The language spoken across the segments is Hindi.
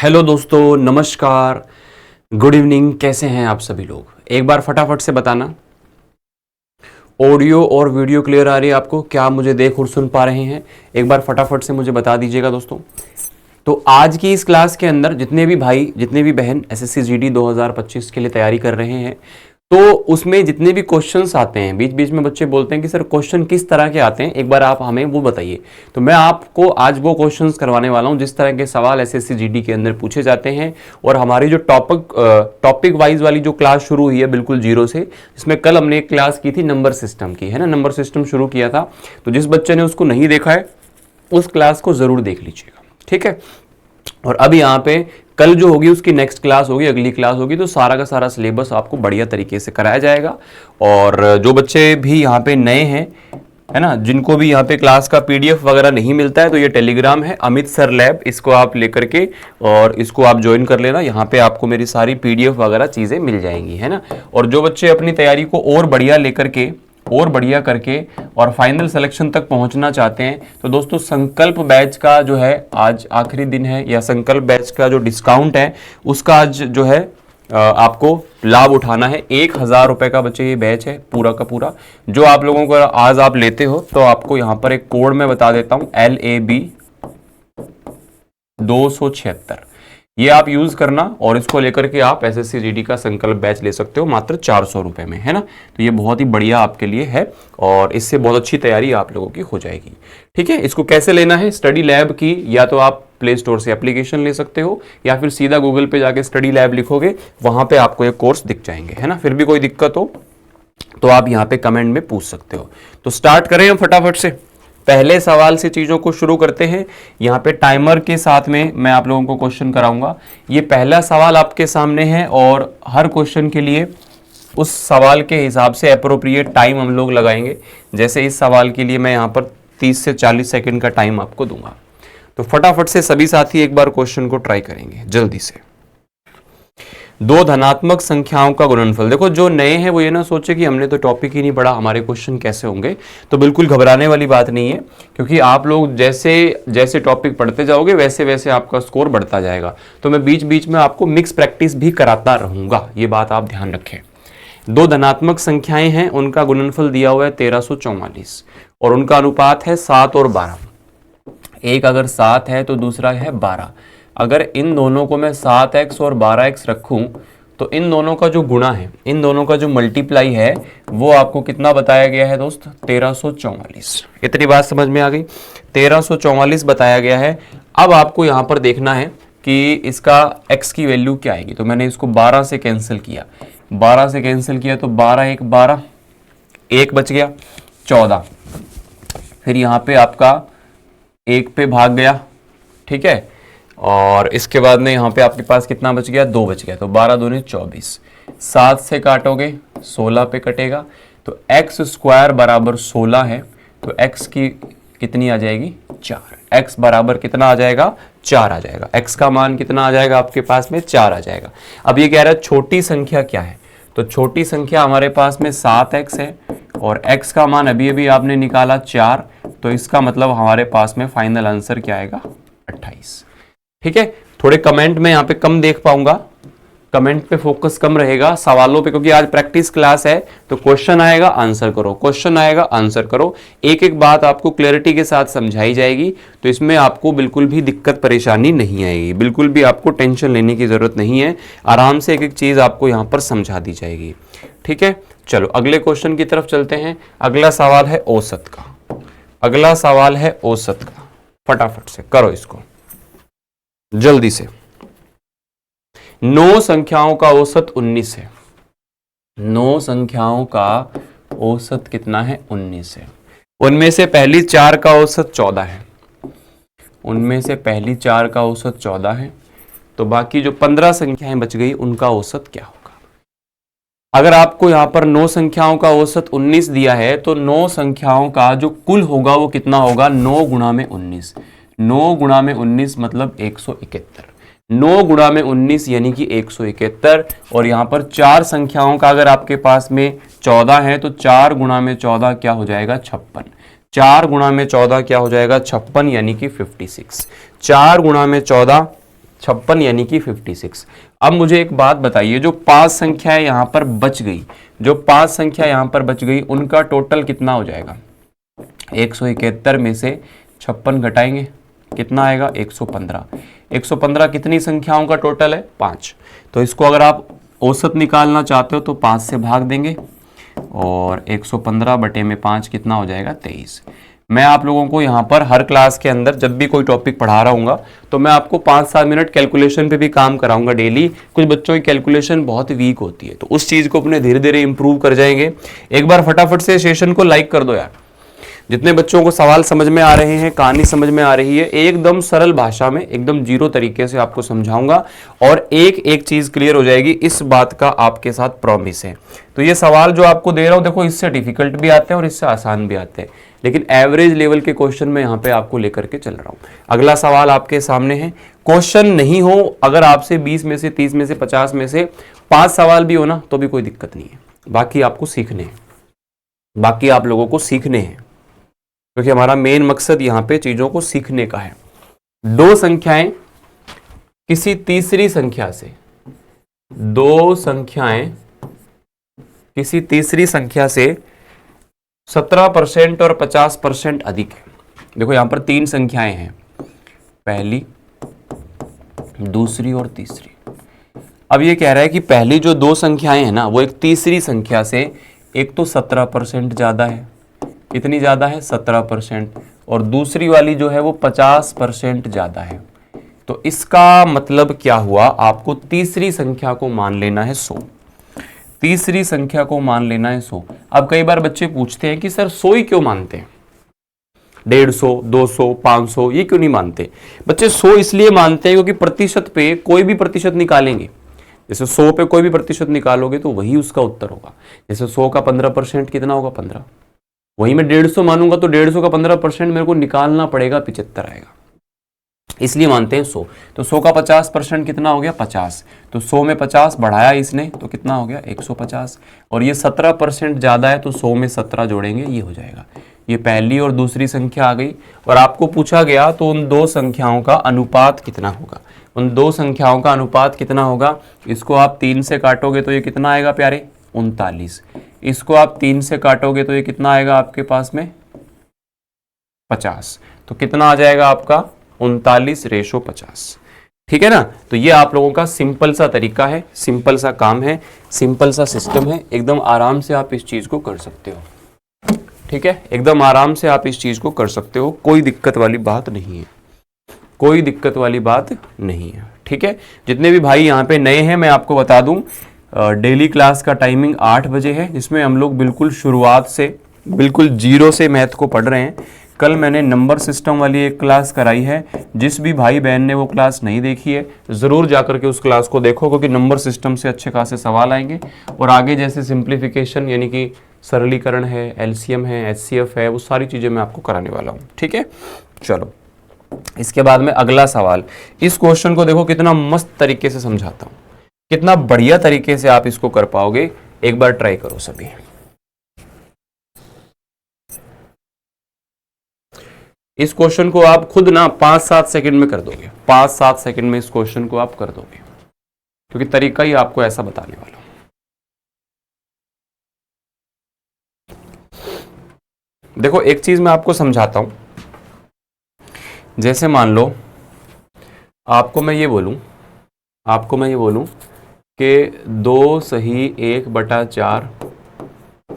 हेलो दोस्तों, नमस्कार, गुड इवनिंग। कैसे हैं आप सभी लोग? एक बार फटाफट से बताना, ऑडियो और वीडियो क्लियर आ रही है आपको? क्या आप मुझे देख और सुन पा रहे हैं? एक बार फटाफट से मुझे बता दीजिएगा दोस्तों। तो आज की इस क्लास के अंदर जितने भी भाई, जितने भी बहन एसएससी जीडी 2025 के लिए तैयारी कर रहे हैं, तो उसमें जितने भी क्वेश्चंस आते हैं, बीच बीच में बच्चे बोलते हैं कि सर क्वेश्चन किस तरह के आते हैं, एक बार आप हमें वो बताइए। तो मैं आपको आज वो क्वेश्चंस करवाने वाला हूं जिस तरह के सवाल एसएससी जीडी के अंदर पूछे जाते हैं। और हमारी जो टॉपिक वाइज वाली जो क्लास शुरू हुई है बिल्कुल जीरो से, जिसमें कल हमने एक क्लास की थी नंबर सिस्टम की, है ना, नंबर सिस्टम शुरू किया था। तो जिस बच्चे ने उसको नहीं देखा है उस क्लास को जरूर देख लीजिएगा, ठीक है। और अब यहाँ पे कल जो होगी उसकी नेक्स्ट क्लास होगी, अगली क्लास होगी, तो सारा का सारा सिलेबस आपको बढ़िया तरीके से कराया जाएगा। और जो बच्चे भी यहाँ पे नए हैं, है ना, जिनको भी यहाँ पे क्लास का पीडीएफ वगैरह नहीं मिलता है, तो ये टेलीग्राम है अमित सर लैब, इसको आप लेकर के और इसको आप ज्वाइन कर लेना। यहाँ पे आपको मेरी सारी पीडीएफ वगैरह चीज़ें मिल जाएंगी, है ना। और जो बच्चे अपनी तैयारी को और बढ़िया लेकर के और बढ़िया करके और फाइनल सिलेक्शन तक पहुंचना चाहते हैं, तो दोस्तों संकल्प बैच का जो है आज आखिरी दिन है, या संकल्प बैच का जो डिस्काउंट है उसका आज जो है आपको लाभ उठाना है। 1000 रुपए का बच्चे ये बैच है पूरा का पूरा। जो आप लोगों को आज आप लेते हो तो आपको यहाँ पर एक कोड मैं बता देता हूँ, LAB 276, ये आप यूज करना और इसको लेकर के आप एसएससी जीडी का संकल्प बैच ले सकते हो मात्र 400 रुपए में, है ना। तो ये बहुत ही बढ़िया आपके लिए है और इससे बहुत अच्छी तैयारी आप लोगों की हो जाएगी, ठीक है। इसको कैसे लेना है? स्टडी लैब की या तो आप प्ले स्टोर से एप्लीकेशन ले सकते हो, या फिर सीधा गूगल पे जाके स्टडी लैब लिखोगे, वहां पे आपको ये कोर्स दिख जाएंगे, है ना। फिर भी कोई दिक्कत हो तो आप यहाँ पे कमेंट में पूछ सकते हो। तो स्टार्ट करें हम फटाफट से, पहले सवाल से चीजों को शुरू करते हैं। यहाँ पे टाइमर के साथ में मैं आप लोगों को क्वेश्चन कराऊंगा। ये पहला सवाल आपके सामने है और हर क्वेश्चन के लिए उस सवाल के हिसाब से एप्रोप्रिएट टाइम हम लोग लगाएंगे। जैसे इस सवाल के लिए मैं यहाँ पर 30 से 40 सेकंड का टाइम आपको दूंगा। तो फटाफट से सभी साथी एक बार क्वेश्चन को ट्राई करेंगे जल्दी से। दो धनात्मक संख्याओं का गुणनफल। देखो, जो नए हैं वो ये ना सोचे कि हमने तो टॉपिक ही नहीं पढ़ा, हमारे क्वेश्चन कैसे होंगे। तो बिल्कुल घबराने वाली बात नहीं है, क्योंकि आप लोग जैसे जैसे टॉपिक पढ़ते जाओगे वैसे वैसे आपका स्कोर बढ़ता जाएगा। तो मैं बीच बीच में आपको मिक्स प्रैक्टिस भी कराता रहूंगा, ये बात आप ध्यान रखें। दो धनात्मक संख्याएं हैं, उनका गुणनफल दिया हुआ है 1344 और उनका अनुपात है 7 और 12। एक अगर 7 है तो दूसरा है 12। अगर इन दोनों को मैं 7x और 12x रखूं तो इन दोनों का जो गुणा है, इन दोनों का जो मल्टीप्लाई है, वो आपको कितना बताया गया है दोस्त? 1344। इतनी बात समझ में आ गई? 1344 बताया गया है। अब आपको यहां पर देखना है कि इसका x की वैल्यू क्या आएगी। तो मैंने इसको 12 से कैंसिल किया, 12 से कैंसिल किया तो 12 1 12, 1 बच गया 14। फिर यहाँ पे आपका 1 पे भाग गया, ठीक है। और इसके बाद में यहाँ पे आपके पास कितना बच गया? 2 बच गया। तो 12 दूनी 24, 7 से काटोगे 16 पे कटेगा। तो x स्क्वायर बराबर 16 है, तो x की कितनी आ जाएगी? 4। x बराबर कितना आ जाएगा? 4 आ जाएगा। x का मान कितना आ जाएगा आपके पास में? 4 आ जाएगा। अब ये कह रहा है छोटी संख्या क्या है, तो छोटी संख्या हमारे पास में 7x है और x का मान अभी अभी आपने निकाला 4, तो इसका मतलब हमारे पास में फाइनल आंसर क्या आएगा? 28, ठीक है। थोड़े कमेंट में यहाँ पे कम देख पाऊंगा, कमेंट पे फोकस कम रहेगा, सवालों पे, क्योंकि आज प्रैक्टिस क्लास है। तो क्वेश्चन आएगा आंसर करो, क्वेश्चन आएगा आंसर करो। एक एक बात आपको क्लैरिटी के साथ समझाई जाएगी, तो इसमें आपको बिल्कुल भी दिक्कत परेशानी नहीं आएगी, बिल्कुल भी आपको टेंशन लेने की जरूरत नहीं है। आराम से एक एक चीज आपको यहाँ पर समझा दी जाएगी, ठीक है। चलो अगले क्वेश्चन की तरफ चलते हैं। अगला सवाल है औसत का, अगला सवाल है औसत का। फटाफट से करो इसको जल्दी से। 9 संख्याओं का औसत 19 है। 9 संख्याओं का औसत कितना है? 19 है। उनमें से पहली 4 का औसत 14 है, उनमें से पहली 4 का औसत 14 है। तो बाकी जो 15 संख्याएं बच गई उनका औसत क्या होगा? अगर आपको यहां पर 9 संख्याओं का औसत 19 दिया है, तो 9 संख्याओं का जो कुल होगा वो कितना होगा? 9 गुणा में 19। 9 गुणा में 19 मतलब 171। 9 गुणा में 19 यानी कि 171। और यहाँ पर 4 संख्याओं का अगर आपके पास में 14 है, तो 4 गुणा में 14 क्या हो जाएगा? 56। 4 गुणा में 14 क्या हो जाएगा? 56 यानी कि 56। 4 गुणा में 14 56 यानी कि 56। अब मुझे एक बात बताइए, जो 5 संख्याएं यहां पर बच गई, जो 5 संख्या यहां पर बच गई, उनका टोटल कितना हो जाएगा? 171 में से 56 घटाएंगे, कितना आएगा? 115। 115 कितनी संख्याओं का टोटल है? 5। तो इसको अगर आप औसत निकालना चाहते हो तो 5 से भाग देंगे और 115 बटे में 5 कितना हो जाएगा? 23। मैं आप लोगों को यहाँ पर हर क्लास के अंदर जब भी कोई टॉपिक पढ़ा रहा हूँ तो मैं आपको 5-7 मिनट कैलकुलेशन पे भी काम कराऊंगा डेली। कुछ बच्चों की कैलकुलेशन बहुत वीक होती है, तो उस चीज़ को अपने धीरे धीरे इंप्रूव कर जाएंगे। एक बार फटाफट से सेशन को लाइक कर दो यार। जितने बच्चों को सवाल समझ में आ रहे हैं, कहानी समझ में आ रही है, एकदम सरल भाषा में, एकदम जीरो तरीके से आपको समझाऊंगा और एक एक चीज क्लियर हो जाएगी, इस बात का आपके साथ प्रॉमिस है। तो ये सवाल जो आपको दे रहा हूं, देखो इससे डिफिकल्ट भी आते हैं और इससे आसान भी आते हैं, लेकिन एवरेज लेवल के क्वेश्चन में यहाँ पे आपको लेकर के चल रहा हूँ। अगला सवाल आपके सामने है। क्वेश्चन नहीं हो, अगर आपसे 20 में से 30 में से 50 में से 5 सवाल भी हो ना तो भी कोई दिक्कत नहीं है। बाकी आपको सीखने हैं, बाकी आप लोगों को सीखने हैं, क्योंकि हमारा मेन मकसद यहाँ पे चीजों को सीखने का है। दो संख्याएं किसी तीसरी संख्या से, दो संख्याएं किसी तीसरी संख्या से 17% और 50% अधिक है। देखो यहां पर 3 संख्याएं हैं, पहली, दूसरी और तीसरी। अब ये कह रहा है कि पहली जो 2 संख्याएं हैं ना, वो एक तीसरी संख्या से, एक तो 17% ज्यादा है, कितनी ज्यादा है? 17%, और दूसरी वाली जो है वो 50% ज्यादा है। तो इसका मतलब क्या हुआ? आपको तीसरी संख्या को मान लेना है 100। तीसरी संख्या को मान लेना है 100। अब कई बार बच्चे पूछते हैं कि सर 100 ही क्यों मानते हैं, 150, 200, 500 ये क्यों नहीं मानते? बच्चे 100 इसलिए मानते हैं क्योंकि प्रतिशत पे कोई भी प्रतिशत निकालेंगे, जैसे 100 पे कोई भी प्रतिशत निकालोगे तो वही उसका उत्तर होगा। जैसे 100 का 15% कितना होगा? 15। वही मैं 150 मानूंगा तो 150 का 15% मेरे को निकालना पड़ेगा, 75 आएगा, इसलिए मानते हैं 100। तो 100 का 50% कितना हो गया? 50। तो 100 में 50 बढ़ाया इसने तो कितना हो गया? 150। और ये 17% ज्यादा है तो 100 में 17 जोड़ेंगे, ये हो जाएगा। ये पहली और दूसरी संख्या आ गई। और आपको पूछा गया तो उन 2 संख्याओं का अनुपात कितना होगा? उन 2 संख्याओं का अनुपात कितना होगा? इसको आप 3 से काटोगे तो ये कितना आएगा प्यारे? 39। इसको आप 3 से काटोगे तो ये कितना आएगा आपके पास में? 50। तो कितना आ जाएगा आपका? 39:50। ठीक है ना? तो ये आप लोगों का सिंपल सा तरीका है, सिंपल सा काम है, सिंपल सा सिस्टम है। एकदम आराम से आप इस चीज को कर सकते हो। ठीक है, एकदम आराम से आप इस चीज को कर सकते हो, कोई दिक्कत वाली बात नहीं है, कोई दिक्कत वाली बात नहीं है। ठीक है, जितने भी भाई यहाँ पे नए हैं मैं आपको बता दूं, डेली क्लास का टाइमिंग 8 बजे है, जिसमें हम लोग बिल्कुल शुरुआत से, बिल्कुल जीरो से मैथ को पढ़ रहे हैं। कल मैंने नंबर सिस्टम वाली एक क्लास कराई है, जिस भी भाई बहन ने वो क्लास नहीं देखी है ज़रूर जाकर के उस क्लास को देखो, क्योंकि नंबर सिस्टम से अच्छे खासे सवाल आएंगे। और आगे जैसे सिंप्लीफिकेशन यानी कि सरलीकरण है, एलसीएम है, एचसीएफ है, वो सारी चीज़ें मैं आपको कराने वाला हूँ। ठीक है, चलो इसके बाद में अगला सवाल। इस क्वेश्चन को देखो कितना मस्त तरीके से समझाता हूँ, कितना बढ़िया तरीके से आप इसको कर पाओगे। एक बार ट्राई करो सभी। इस क्वेश्चन को आप खुद ना 5-7 सेकंड में कर दोगे, 5-7 सेकंड में इस क्वेश्चन को आप कर दोगे, क्योंकि तरीका ही आपको ऐसा बताने वाला हूं। देखो एक चीज मैं आपको समझाता हूं। जैसे मान लो आपको मैं ये बोलूं कि 2 सही 1/4,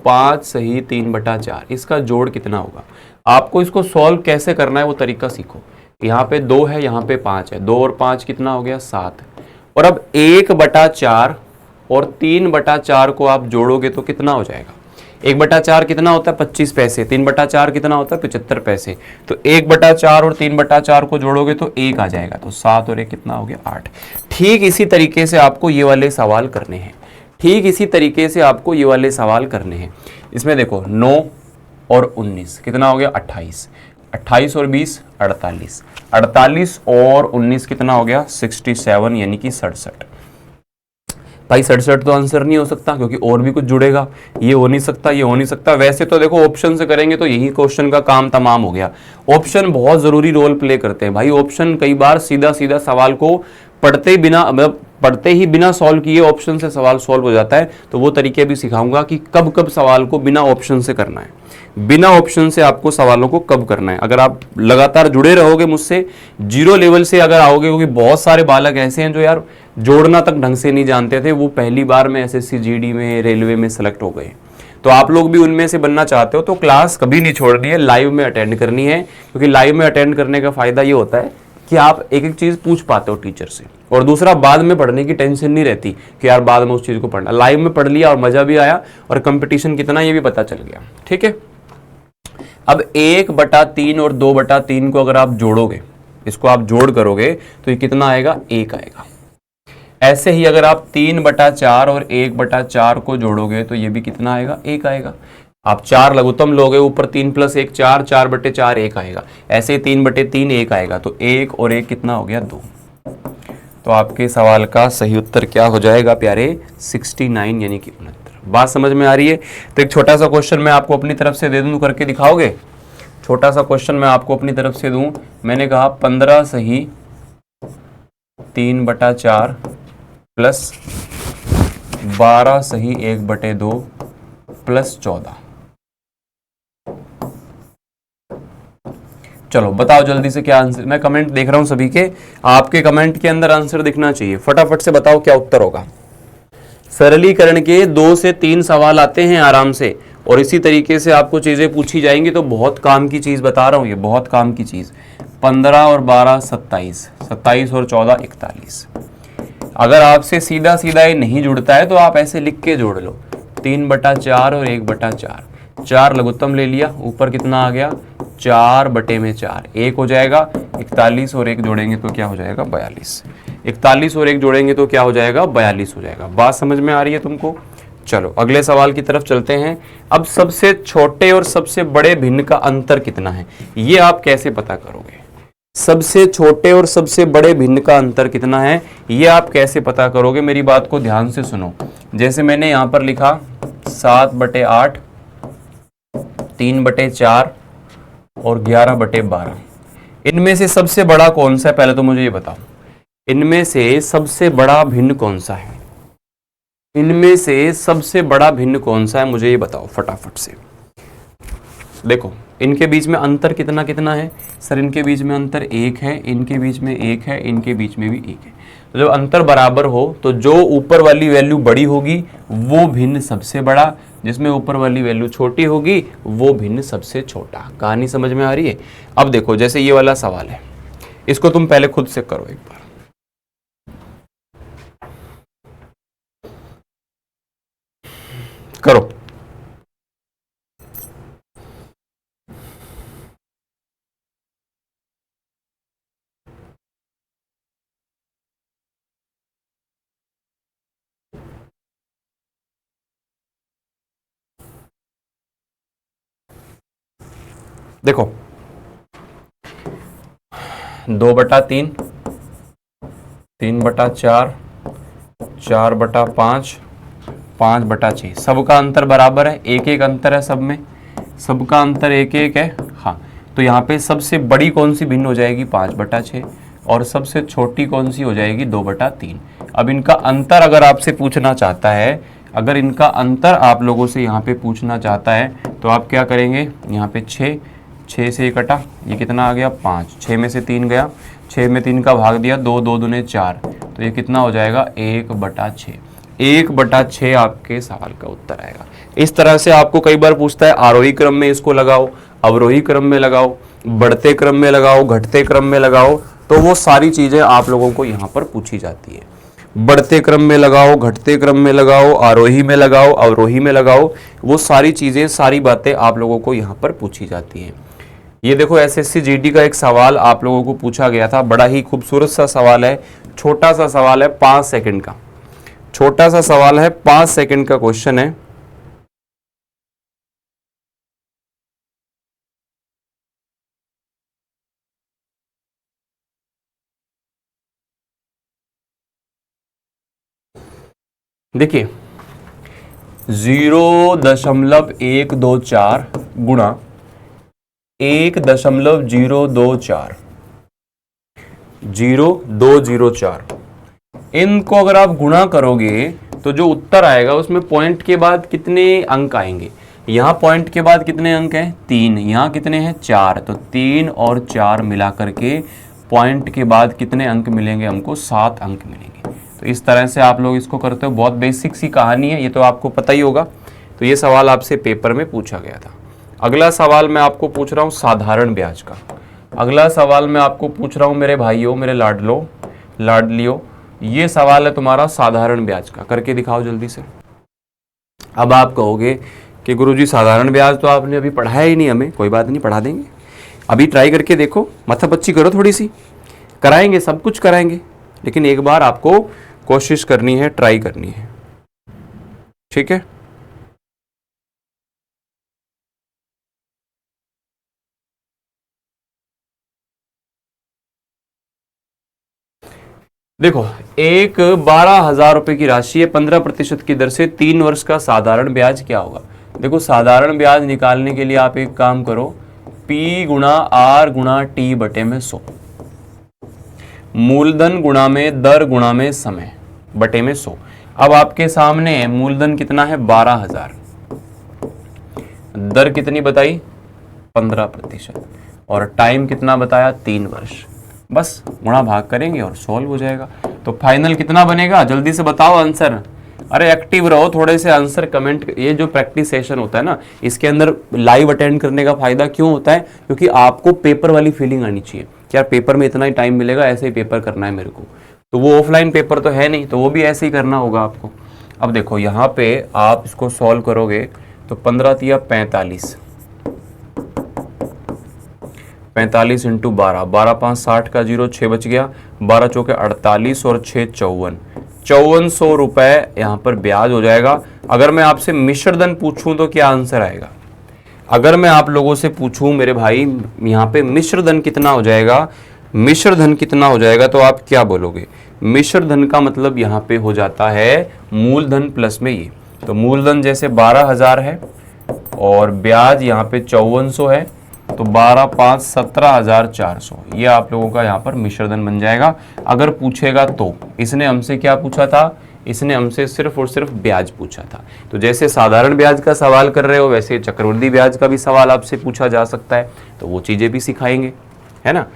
5 सही 3/4, इसका जोड़ कितना होगा? आपको इसको सॉल्व कैसे करना है वो तरीका सीखो। यहाँ पे 2 है, यहाँ पे 5 है, 2 और 5 कितना हो गया? 7। और अब 1/4 और 3/4 को आप जोड़ोगे तो कितना हो जाएगा? 1/4 कितना होता है? 25 पैसे। 3/4 कितना होता है? 75 पैसे। तो 1/4 और 3/4 को जोड़ोगे तो 1 आ जाएगा, तो 7 और 1 कितना हो गया? 8। ठीक इसी तरीके से आपको ये वाले सवाल करने हैं, ठीक इसी तरीके से आपको ये वाले सवाल करने हैं। इसमें देखो 9 और 19 कितना हो गया? 28। 28 और 20 48। 48 और 19 कितना हो गया? 67 यानी कि 67। भाई 67 तो आंसर नहीं हो सकता, क्योंकि और भी कुछ जुड़ेगा, ये हो नहीं सकता, ये हो नहीं सकता। वैसे तो देखो ऑप्शन से करेंगे तो यही क्वेश्चन का काम तमाम हो गया। ऑप्शन बहुत जरूरी रोल प्ले करते हैं भाई। ऑप्शन कई बार सीधा सीधा सवाल को पढ़ते ही बिना मतलब पढ़ते ही बिना सॉल्व किए ऑप्शन से सवाल सॉल्व हो जाता है, तो वो तरीके भी सिखाऊंगा कि कब कब सवाल को बिना ऑप्शन से करना है, बिना ऑप्शन से आपको सवालों को कब करना है। अगर आप लगातार जुड़े रहोगे मुझसे, जीरो लेवल से अगर आओगे, क्योंकि बहुत सारे बालक ऐसे हैं जो यार जोड़ना तक ढंग से नहीं जानते थे, वो पहली बार में एसएससी जीडी में रेलवे में सेलेक्ट हो गए। तो आप लोग भी उनमें से बनना चाहते हो तो क्लास कभी नहीं छोड़नी है, लाइव में अटेंड करनी है, क्योंकि लाइव में अटेंड करने का फायदा ये होता है कि आप एक एक चीज पूछ पाते हो टीचर से, और दूसरा बाद में पढ़ने की टेंशन नहीं रहती कि यार बाद में उस चीज को पढ़ना। लाइव में पढ़ लिया और मजा भी आया और कंपटीशन कितना ये भी पता चल गया। ठीक है, अब 1/3 और 2/3 को अगर आप जोड़ोगे, इसको आप जोड़ करोगे तो ये कितना आएगा, 1 आएगा। ऐसे ही अगर आप 3/4 और 1/4 को जोड़ोगे तो ये भी कितना आएगा, 1 आएगा। आप 4 लघुत्तम लोगे, ऊपर 3 + 1 4, 4/4 1 आएगा। ऐसे 3/3 1 आएगा, तो 1 और 1 कितना हो गया, 2। तो आपके सवाल का सही उत्तर क्या हो जाएगा प्यारे, 69 यानी कि 69। बात समझ में आ रही है? तो एक छोटा सा क्वेश्चन मैं आपको अपनी तरफ से दे दूं, करके दिखाओगे? छोटा सा क्वेश्चन मैं आपको अपनी तरफ से दूं। मैंने कहा 15 सही 3/4 प्लस 12 सही 1/2 प्लस 14। चलो बताओ जल्दी से क्या आंसर। मैं कमेंट देख रहा हूं सभी के, आपके कमेंट के अंदर आंसर दिखना चाहिए। फटाफट से बताओ क्या उत्तर होगा। सरलीकरण के 2 से 3 सवाल आते हैं आराम से, और इसी तरीके से आपको चीजें पूछी जाएंगी। तो बहुत काम की चीज बता रहा हूं, ये बहुत काम की चीज। 15 और 12 27, 27 और 14 41। अगर आपसे सीधा सीधा ये नहीं जुड़ता है तो आप ऐसे लिख के जोड़ लो, 3/4 और 1/4। 4 लघुत्तम ले लिया, ऊपर कितना आ गया, 4/4, 1 हो जाएगा। 41 और 1 जोड़ेंगे तो क्या हो जाएगा, 42। 41 और 1 जोड़ेंगे तो क्या हो जाएगा, 42 हो जाएगा। बात समझ में आ रही है तुमको? चलो अगले सवाल की तरफ चलते हैं। अब सबसे छोटे और सबसे बड़े भिन्न का अंतर कितना है, ये आप कैसे पता करोगे? सबसे छोटे और सबसे बड़े भिन्न का अंतर कितना है, ये आप कैसे पता करोगे? मेरी बात को ध्यान से सुनो। जैसे मैंने यहां पर लिखा 7/8, 3/4 और 11/12। इनमें से सबसे बड़ा कौन सा है, पहले तो मुझे ये बताओ। इनमें से सबसे बड़ा भिन्न कौन सा है? इनमें से सबसे बड़ा भिन्न कौन सा है, मुझे ये बताओ फटाफट से। देखो इनके बीच में अंतर कितना कितना है सर? इनके बीच में अंतर 1 है, इनके बीच में 1 है, इनके बीच में भी 1 है। तो जब अंतर बराबर हो तो जो ऊपर वाली वैल्यू बड़ी होगी वो भिन्न सबसे बड़ा, जिसमें ऊपर वाली वैल्यू छोटी होगी वो भिन्न सबसे छोटा। कहानी समझ में आ रही है? अब देखो जैसे ये वाला सवाल है, इसको तुम पहले खुद से करो एक बार। करो। देखो 2/3, 3/4, 4/5, 5/6, सबका अंतर बराबर है, 1-1 अंतर है सब में, सबका अंतर 1-1 है। हाँ, तो यहाँ पे सबसे बड़ी कौन सी भिन्न हो जाएगी, 5/6, और सबसे छोटी कौन सी हो जाएगी, 2/3। अब इनका अंतर अगर आपसे पूछना चाहता है, अगर इनका अंतर आप लोगों से यहाँ पे पूछना चाहता है तो आप क्या करेंगे, यहाँ पे 6 से 1 कटा, ये कितना आ गया, 5, 6 में से 3 गया, 6 में 3 का भाग दिया, 2 2 दूने 4, तो ये कितना हो जाएगा, 1/6। 1/6 आपके सवाल का उत्तर आएगा। इस तरह से आपको कई बार पूछता है आरोही क्रम में इसको लगाओ, अवरोही क्रम में लगाओ, बढ़ते क्रम में लगाओ, घटते क्रम में लगाओ, तो वो सारी चीजें आप लोगों को यहाँ पर पूछी जाती है। बढ़ते क्रम में लगाओ, घटते क्रम में लगाओ, आरोही में लगाओ, अवरोही में लगाओ, वो सारी चीजें, सारी बातें आप लोगों को यहाँ पर पूछी जाती हैं। ये देखो एसएससी जीडी का एक सवाल आप लोगों को पूछा गया था, बड़ा ही खूबसूरत सा सवाल है, छोटा सा सवाल है, 5 सेकंड का, छोटा सा सवाल है, 5 सेकंड का क्वेश्चन है। देखिए 0.124 गुणा 1.024, 0.204, इनको अगर आप गुणा करोगे तो जो उत्तर आएगा उसमें पॉइंट के बाद कितने अंक आएंगे। यहाँ पॉइंट के बाद कितने अंक हैं 3, यहाँ कितने हैं 4, तो 3 और 4 मिला करके पॉइंट के बाद कितने अंक मिलेंगे हमको 7 अंक मिलेंगे। तो इस तरह से आप लोग इसको करते हो, बहुत बेसिक सी कहानी है, ये तो आपको पता ही होगा। तो ये सवाल आपसे पेपर में पूछा गया था। अगला सवाल मैं आपको पूछ रहा हूँ साधारण ब्याज का। अगला सवाल मैं आपको पूछ रहा हूँ मेरे भाइयों, मेरे लाडलो लाडलियों, ये सवाल है तुम्हारा साधारण ब्याज का, करके दिखाओ जल्दी से। अब आप कहोगे कि गुरुजी साधारण ब्याज तो आपने अभी पढ़ाया ही नहीं हमें। कोई बात नहीं, पढ़ा देंगे, अभी ट्राई करके देखो, मत्थापच्ची करो थोड़ी सी, कराएंगे, सब कुछ कराएंगे, लेकिन एक बार आपको कोशिश करनी है, ट्राई करनी है, ठीक है। देखो, एक 12,000 रुपए की राशि है, 15% की दर से 3 वर्ष का साधारण ब्याज क्या होगा। देखो, साधारण ब्याज निकालने के लिए आप एक काम करो, P गुणा R गुणा T बटे में 100, मूलधन गुणा में दर गुणा में समय बटे में 100। अब आपके सामने मूलधन कितना है 12,000, दर कितनी बताई 15%, और टाइम कितना बताया 3 वर्ष। बस गुणा भाग करेंगे और सॉल्व हो जाएगा। तो फाइनल कितना बनेगा, जल्दी से बताओ आंसर। अरे एक्टिव रहो थोड़े से, आंसर कमेंट। ये जो प्रैक्टिस सेशन होता है ना, इसके अंदर लाइव अटेंड करने का फायदा क्यों होता है, क्योंकि आपको पेपर वाली फीलिंग आनी चाहिए कि यार पेपर में इतना ही टाइम मिलेगा, ऐसे ही पेपर करना है मेरे को। तो वो ऑफलाइन पेपर तो है नहीं, तो वो भी ऐसे ही करना होगा आपको। अब देखो यहाँ पे आप इसको सॉल्व करोगे तो 15 तिया 45, 45 इंटू 12, 12 5 60 का 0, 6 बच गया, 12 चौके 48 और 6 54, 5400 रुपए यहाँ पर ब्याज हो जाएगा। अगर मैं आपसे मिश्र धन पूछूं तो क्या आंसर आएगा। अगर मैं आप लोगों से पूछूं मेरे भाई यहाँ पे मिश्र धन कितना हो जाएगा, मिश्र धन कितना हो जाएगा, तो आप क्या बोलोगे। मिश्र धन का मतलब यहाँ पे हो जाता है मूलधन प्लस में ये। तो मूलधन जैसे 12,000 है और ब्याज यहाँ पे 5400 है, तो 12 5 17,400, ये आप लोगों का यहाँ पर मिश्रधन बन जाएगा। अगर पूछेगा तो इसने हमसे क्या पूछा था, इसने हमसे सिर्फ और सिर्फ ब्याज पूछा था। तो जैसे साधारण ब्याज का सवाल कर रहे हो, वैसे चक्रवृद्धि ब्याज का भी सवाल आपसे पूछा जा सकता है, तो वो चीज़ें भी सिखाएंगे, है ना।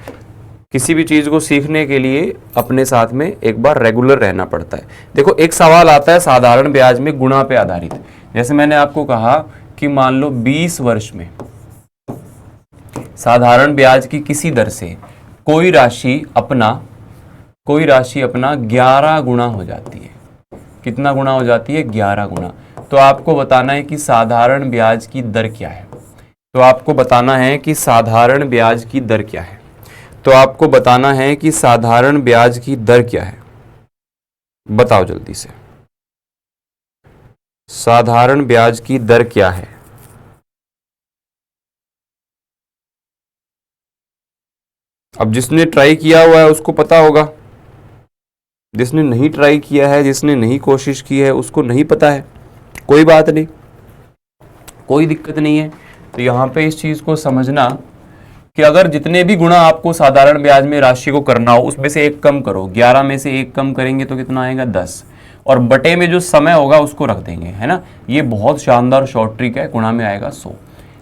किसी भी चीज़ को सीखने के लिए अपने साथ में एक बार रेगुलर रहना पड़ता है। देखो, एक सवाल आता है साधारण ब्याज में गुणा पे आधारित। जैसे मैंने आपको कहा कि मान लो 20 वर्ष में साधारण ब्याज की किसी दर से कोई राशि अपना 11 गुना हो जाती है। कितना गुना हो जाती है 11 गुना। तो आपको बताना है कि साधारण ब्याज की दर क्या है। तो आपको बताना है कि साधारण ब्याज की दर क्या है। तो आपको बताना है कि साधारण ब्याज की दर क्या है, बताओ जल्दी से। साधारण ब्याज की दर क्या है। अब जिसने ट्राई किया हुआ है उसको पता होगा, जिसने नहीं ट्राई किया है, जिसने नहीं कोशिश की है, उसको नहीं पता है। कोई बात नहीं, कोई दिक्कत नहीं है। तो यहाँ पे इस चीज़ को समझना कि अगर जितने भी गुणा आपको साधारण ब्याज में राशि को करना हो, उसमें से एक कम करो। 11 में से एक कम करेंगे तो कितना आएगा 10, और बटे में जो समय होगा उसको रख देंगे, है ना। ये बहुत शानदार शॉर्ट ट्रिक है, गुणा में आएगा 100।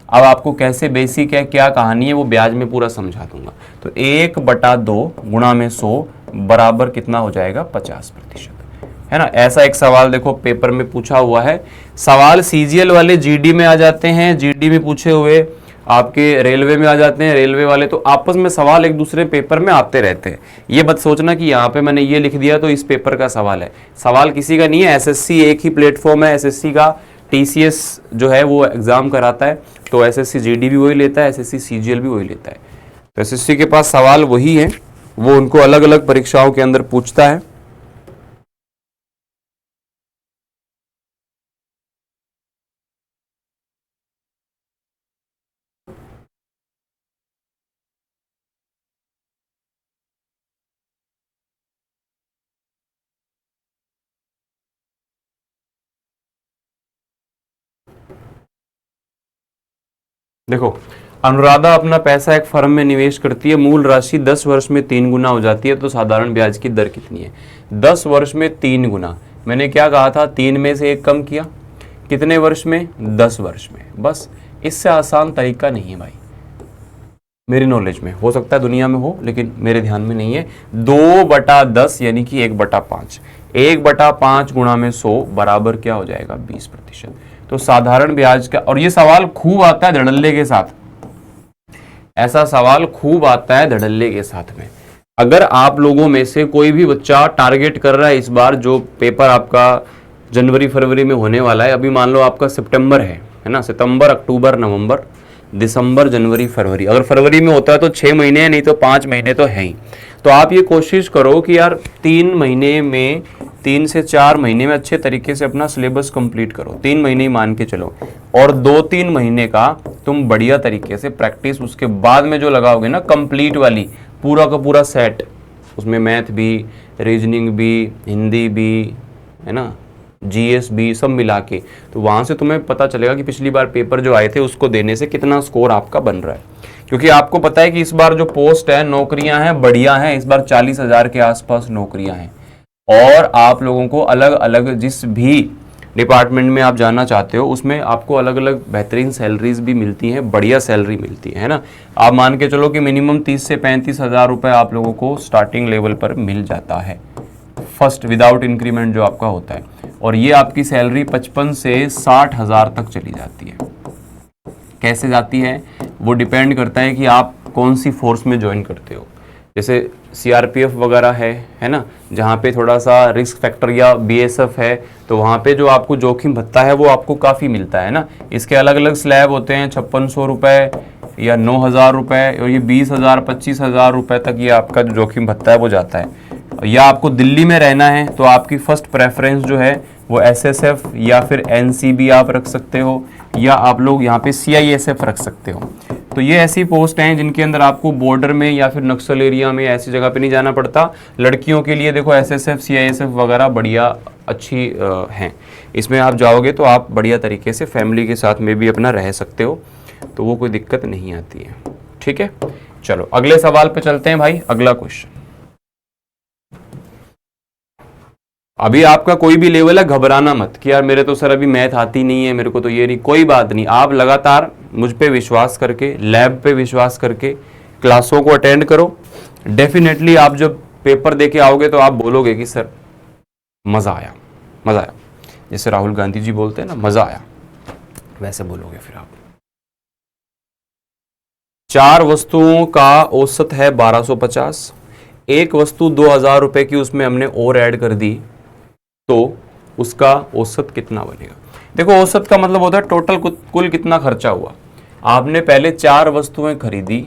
अब आपको कैसे बेसिक है, क्या कहानी है, वो ब्याज में पूरा समझा दूंगा। तो 1/2 गुणा में 100 बराबर कितना हो जाएगा 50%, है ना। ऐसा एक सवाल देखो पेपर में पूछा हुआ है। सवाल सीजीएल वाले जीडी में आ जाते हैं, जीडी में पूछे हुए आपके रेलवे में आ जाते हैं, रेलवे वाले तो आपस में सवाल एक दूसरे पेपर में आते रहते हैं। ये मत सोचना कि यहाँ पे मैंने ये लिख दिया तो इस पेपर का सवाल है। सवाल किसी का नहीं है, एसएससी एक ही प्लेटफॉर्म है, एसएससी का टीसीएस जो है वो एग्जाम कराता है, तो एसएससी जीडी भी वही लेता है, एसएससी सीजीएल भी वही लेता है। तो एसएससी के पास सवाल वही है, वो उनको अलग अलग परीक्षाओं के अंदर पूछता है। देखो, अनुराधा अपना पैसा एक फर्म में निवेश करती है, मूल राशि 10 वर्ष में 3 गुना हो जाती है, तो साधारण ब्याज की दर कितनी है? 10 वर्ष में 3 गुना, मैंने क्या कहा था, 3 में से 1 कम किया, कितने वर्ष में? 10 वर्ष में। बस, इससे आसान तरीका नहीं है भाई, मेरी नॉलेज में, हो सकता है दुनिया में हो लेकिन मेरे ध्यान में नहीं है। 2/10 यानी कि 1/5, 1/5 गुणा में 100 बराबर क्या हो जाएगा? 20%। तो साधारण ब्याज का, और ये सवाल खूब आता है धड़ल्ले के साथ, ऐसा सवाल खूब आता है धड़ल्ले के साथ में। अगर आप लोगों में से कोई भी बच्चा टारगेट कर रहा है इस बार, जो पेपर आपका जनवरी फरवरी में होने वाला है, अभी मान लो आपका सितंबर है ना, सितंबर अक्टूबर नवंबर दिसंबर जनवरी फरवरी, अगर फरवरी में होता है तो 6 महीने हैं, नहीं तो 5 महीने तो है ही। तो आप ये कोशिश करो कि यार 3 महीने में, 3 से 4 महीने में अच्छे तरीके से अपना सिलेबस कंप्लीट करो, 3 महीने ही मान के चलो, और 2-3 महीने का तुम बढ़िया तरीके से प्रैक्टिस, उसके बाद में जो लगाओगे ना कंप्लीट वाली, पूरा का पूरा सेट, उसमें मैथ भी, रीजनिंग भी, हिंदी भी, है ना, जीएस भी, सब मिला के, तो वहाँ से तुम्हें पता चलेगा कि पिछली बार पेपर जो आए थे उसको देने से कितना स्कोर आपका बन रहा है। क्योंकि आपको पता है कि इस बार जो पोस्ट है, नौकरियां हैं, बढ़िया हैं, इस बार 40,000 के आसपास नौकरियां हैं, और आप लोगों को अलग अलग, जिस भी डिपार्टमेंट में आप जाना चाहते हो उसमें आपको अलग अलग बेहतरीन सैलरीज भी मिलती हैं, बढ़िया सैलरी मिलती है ना। आप मान के चलो कि मिनिमम 30 से 35,000 रुपये आप लोगों को स्टार्टिंग लेवल पर मिल जाता है, फर्स्ट विदाउट इंक्रीमेंट जो आपका होता है, और ये आपकी सैलरी 55 से 60,000 तक चली जाती है। कैसे जाती है वो डिपेंड करता है कि आप कौन सी फोर्स में ज्वाइन करते हो। जैसे सीआरपीएफ वगैरह है ना, जहाँ पे थोड़ा सा रिस्क फैक्टर, या बीएसएफ है, तो वहाँ पे जो आपको जोखिम भत्ता है वो आपको काफ़ी मिलता है ना। इसके अलग अलग स्लैब होते हैं, 5600 रुपये या 9,000 रुपये, और ये 20,000 25,000 रुपये तक ये आपका जो जोखिम भत्ता है वो जाता है। या आपको दिल्ली में रहना है तो आपकी फर्स्ट प्रेफरेंस जो है वो एसएसएफ या फिर एनसीबी आप रख सकते हो, या आप लोग यहाँ पे सीआईएसएफ रख सकते हो। तो ये ऐसी पोस्ट हैं जिनके अंदर आपको बॉर्डर में या फिर नक्सल एरिया में ऐसी जगह पे नहीं जाना पड़ता। लड़कियों के लिए देखो एसएसएफ सीआईएसएफ वगैरह बढ़िया अच्छी हैं, इसमें आप जाओगे तो आप बढ़िया तरीके से फैमिली के साथ में भी अपना रह सकते हो, तो वो कोई दिक्कत नहीं आती है। ठीक है, चलो अगले सवाल पे चलते हैं भाई। अगला क्वेश्चन, अभी आपका कोई भी लेवल है, घबराना मत कि यार मेरे तो सर अभी मैथ आती नहीं है, मेरे को तो ये नहीं, कोई बात नहीं। आप लगातार मुझ पे विश्वास करके, लैब पे विश्वास करके क्लासों को अटेंड करो। डेफिनेटली आप जब पेपर देके आओगे तो आप बोलोगे कि सर मज़ा आया, मज़ा आया, जैसे राहुल गांधी जी बोलते हैं ना, मज़ा आया, वैसे बोलोगे फिर आप। 4 वस्तुओं का औसत है 1250, एक वस्तु 2,000 रुपए की उसमें हमने और ऐड कर दी, तो उसका औसत कितना बनेगा? देखो औसत का मतलब होता है टोटल कुल कितना खर्चा हुआ। आपने पहले 4 वस्तुएं खरीदी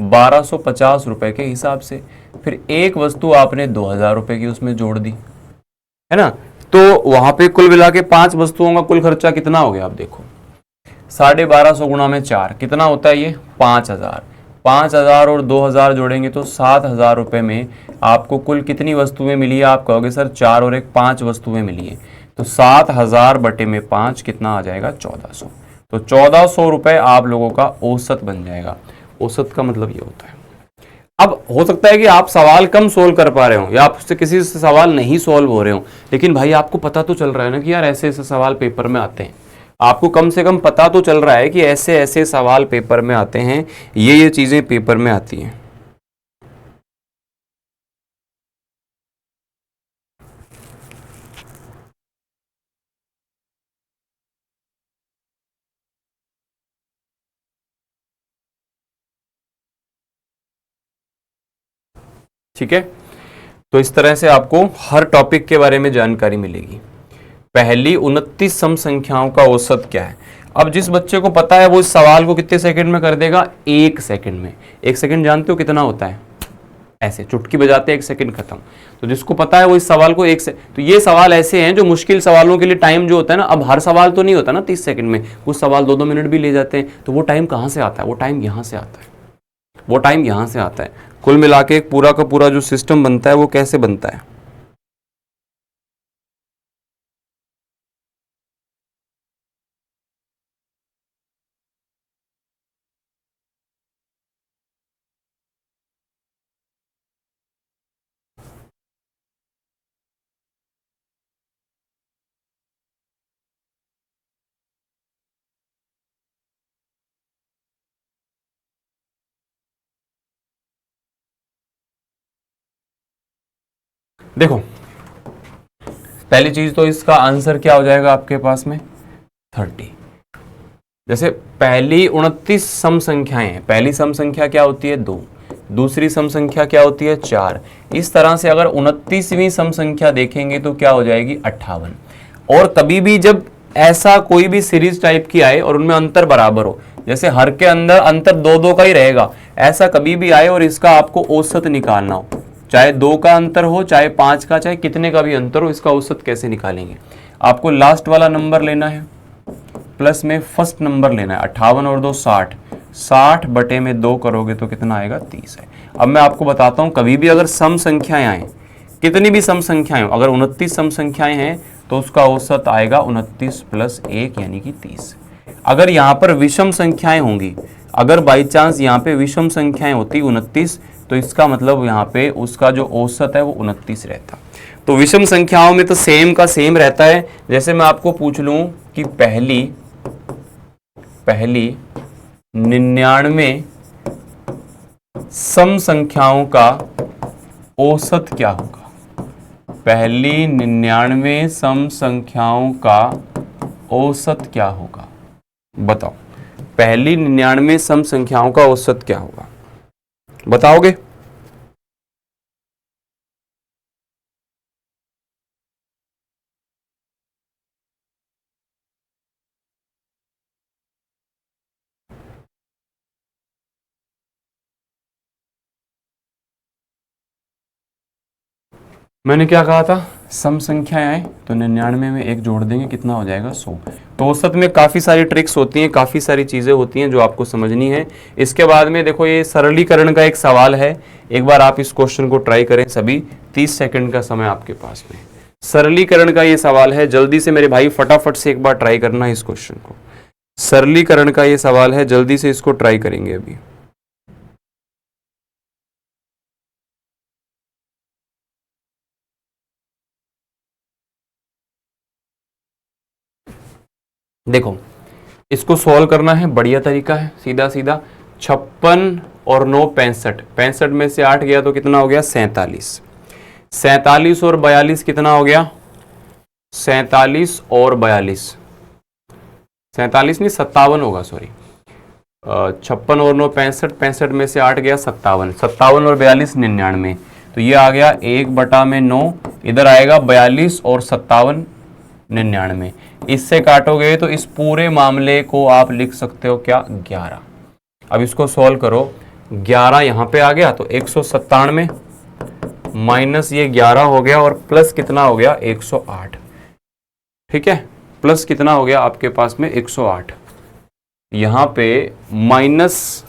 1250 रुपए के हिसाब से, फिर एक वस्तु आपने 2,000 रुपए की उसमें जोड़ दी, है ना, तो वहां पे कुल मिला के 5 वस्तुओं का कुल खर्चा कितना हो गया? आप देखो 1250 गुणा में 4 कितना होता है? ये 5,000। 5,000 और 2,000 जोड़ेंगे तो 7,000 रुपए में आपको कुल कितनी वस्तुएं मिली है? आप कहोगे सर 4 और 1 5 वस्तुएं मिली है, तो 7,000 बटे में 5 कितना आ जाएगा? 1,400। तो 1,400 रुपए आप लोगों का औसत बन जाएगा। औसत का मतलब ये होता है। अब हो सकता है कि आप सवाल कम सोल्व कर पा रहे हो, या आपसे किसी से सवाल नहीं सोल्व हो रहे हो, लेकिन भाई आपको पता तो चल रहा है ना कि यार ऐसे ऐसे सवाल पेपर में आते हैं। आपको कम से कम पता तो चल रहा है कि ऐसे ऐसे सवाल पेपर में आते हैं, ये चीजें पेपर में आती हैं। ठीक है, तो इस तरह से आपको हर टॉपिक के बारे में जानकारी मिलेगी। पहली 29 सम संख्याओं का औसत क्या है? अब जिस बच्चे को पता है वो इस सवाल को कितने सेकंड में कर देगा? 1 सेकंड में। 1 सेकंड जानते हो कितना होता है? ऐसे चुटकी बजाते 1 सेकंड खत्म। तो जिसको पता है वो इस सवाल को तो ये सवाल ऐसे हैं जो मुश्किल सवालों के लिए टाइम जो होता है ना, अब हर सवाल तो नहीं होता ना 30 सेकंड में, कुछ सवाल 2-2 मिनट भी ले जाते हैं, तो वो टाइम कहाँ से आता है? वो टाइम यहाँ से आता है, वो टाइम यहाँ से आता है। कुल मिला के पूरा का पूरा जो सिस्टम बनता है वो कैसे बनता है? देखो पहली चीज तो इसका आंसर क्या हो जाएगा आपके पास में 30। जैसे पहली 29 सम संख्याएं हैं, पहली सम संख्या क्या होती है 2, दूसरी सम संख्या क्या होती है 4। इस तरह से अगर 29वीं सम संख्या देखेंगे तो क्या हो जाएगी 58। और कभी भी जब ऐसा कोई भी सीरीज टाइप की आए और उनमें अंतर बराबर हो, जैसे हर के अंदर अंतर 2-2 का ही रहेगा, ऐसा कभी भी आए और इसका आपको औसत निकालना हो, चाहे 2 का अंतर हो, चाहे 5 का, चाहे कितने का भी अंतर हो, इसका औसत कैसे निकालेंगे? आपको लास्ट वाला नंबर लेना है प्लस में फर्स्ट नंबर लेना है। 58 और 2 60, 60 बटे में 2 करोगे तो कितना आएगा 30 है। अब मैं आपको बताता हूं कभी भी अगर सम संख्याएं आए, कितनी भी सम संख्याएं, अगर 29 सम संख्याएं हैं तो उसका औसत आएगा 29 प्लस 1 यानी कि 30। अगर यहाँ पर विषम संख्याएं होंगी, अगर बाई चांस यहाँ पे विषम संख्याएं होती 29, तो इसका मतलब यहाँ पे उसका जो औसत है वो 29 रहता। तो विषम संख्याओं में तो सेम का सेम रहता है। जैसे मैं आपको पूछ लूं कि पहली 99 सम संख्याओं का औसत क्या होगा? पहली 99 सम संख्याओं का औसत क्या होगा? बताओ, पहली 99 सम संख्याओं का औसत क्या होगा? बताओगे? मैंने क्या कहा था? सम संख्याएं आए तो 99 में 1 जोड़ देंगे, कितना हो जाएगा 100। तो औसत में काफ़ी सारी ट्रिक्स होती हैं, काफ़ी सारी चीज़ें होती हैं जो आपको समझनी है। इसके बाद में देखो ये सरलीकरण का एक सवाल है, एक बार आप इस क्वेश्चन को ट्राई करें सभी। 30 सेकंड का समय आपके पास में। सरलीकरण का ये सवाल है, जल्दी से मेरे भाई फटाफट से एक बार ट्राई करना है इस क्वेश्चन को। सरलीकरण का ये सवाल है, जल्दी से इसको ट्राई करेंगे अभी। देखो इसको सॉल्व करना है, बढ़िया तरीका है, सीधा सीधा। 56 और 9 65, 65 में से 8 गया तो कितना हो गया 47। 47 और 42 कितना हो गया? 47 और 42, 47 नहीं 57 होगा, सॉरी। 56 और 9 65, 65 में से 8 गया 57, 57 और 42 99, तो ये आ गया 1/9। इधर आएगा 42 और 57 99। इससे काटोगे तो इस पूरे मामले को आप लिख सकते हो क्या 11। अब इसको सॉल्व करो, 11 यहाँ पे आ गया तो 197 माइनस ये 11 हो गया और प्लस कितना हो गया 108। ठीक है, प्लस कितना हो गया आपके पास में 108। यहाँ पे माइनस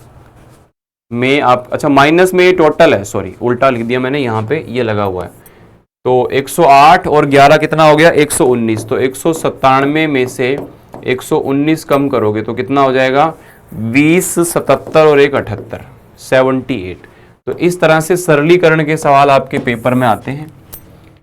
में आप, अच्छा माइनस में ये टोटल है, सॉरी उल्टा लिख दिया मैंने, यहाँ पे ये लगा हुआ है। तो 108 और 11 कितना हो गया 119। तो 197 में से 119 कम करोगे तो कितना हो जाएगा 20, 77 और 1 78, 78। तो इस तरह से सरलीकरण के सवाल आपके पेपर में आते हैं,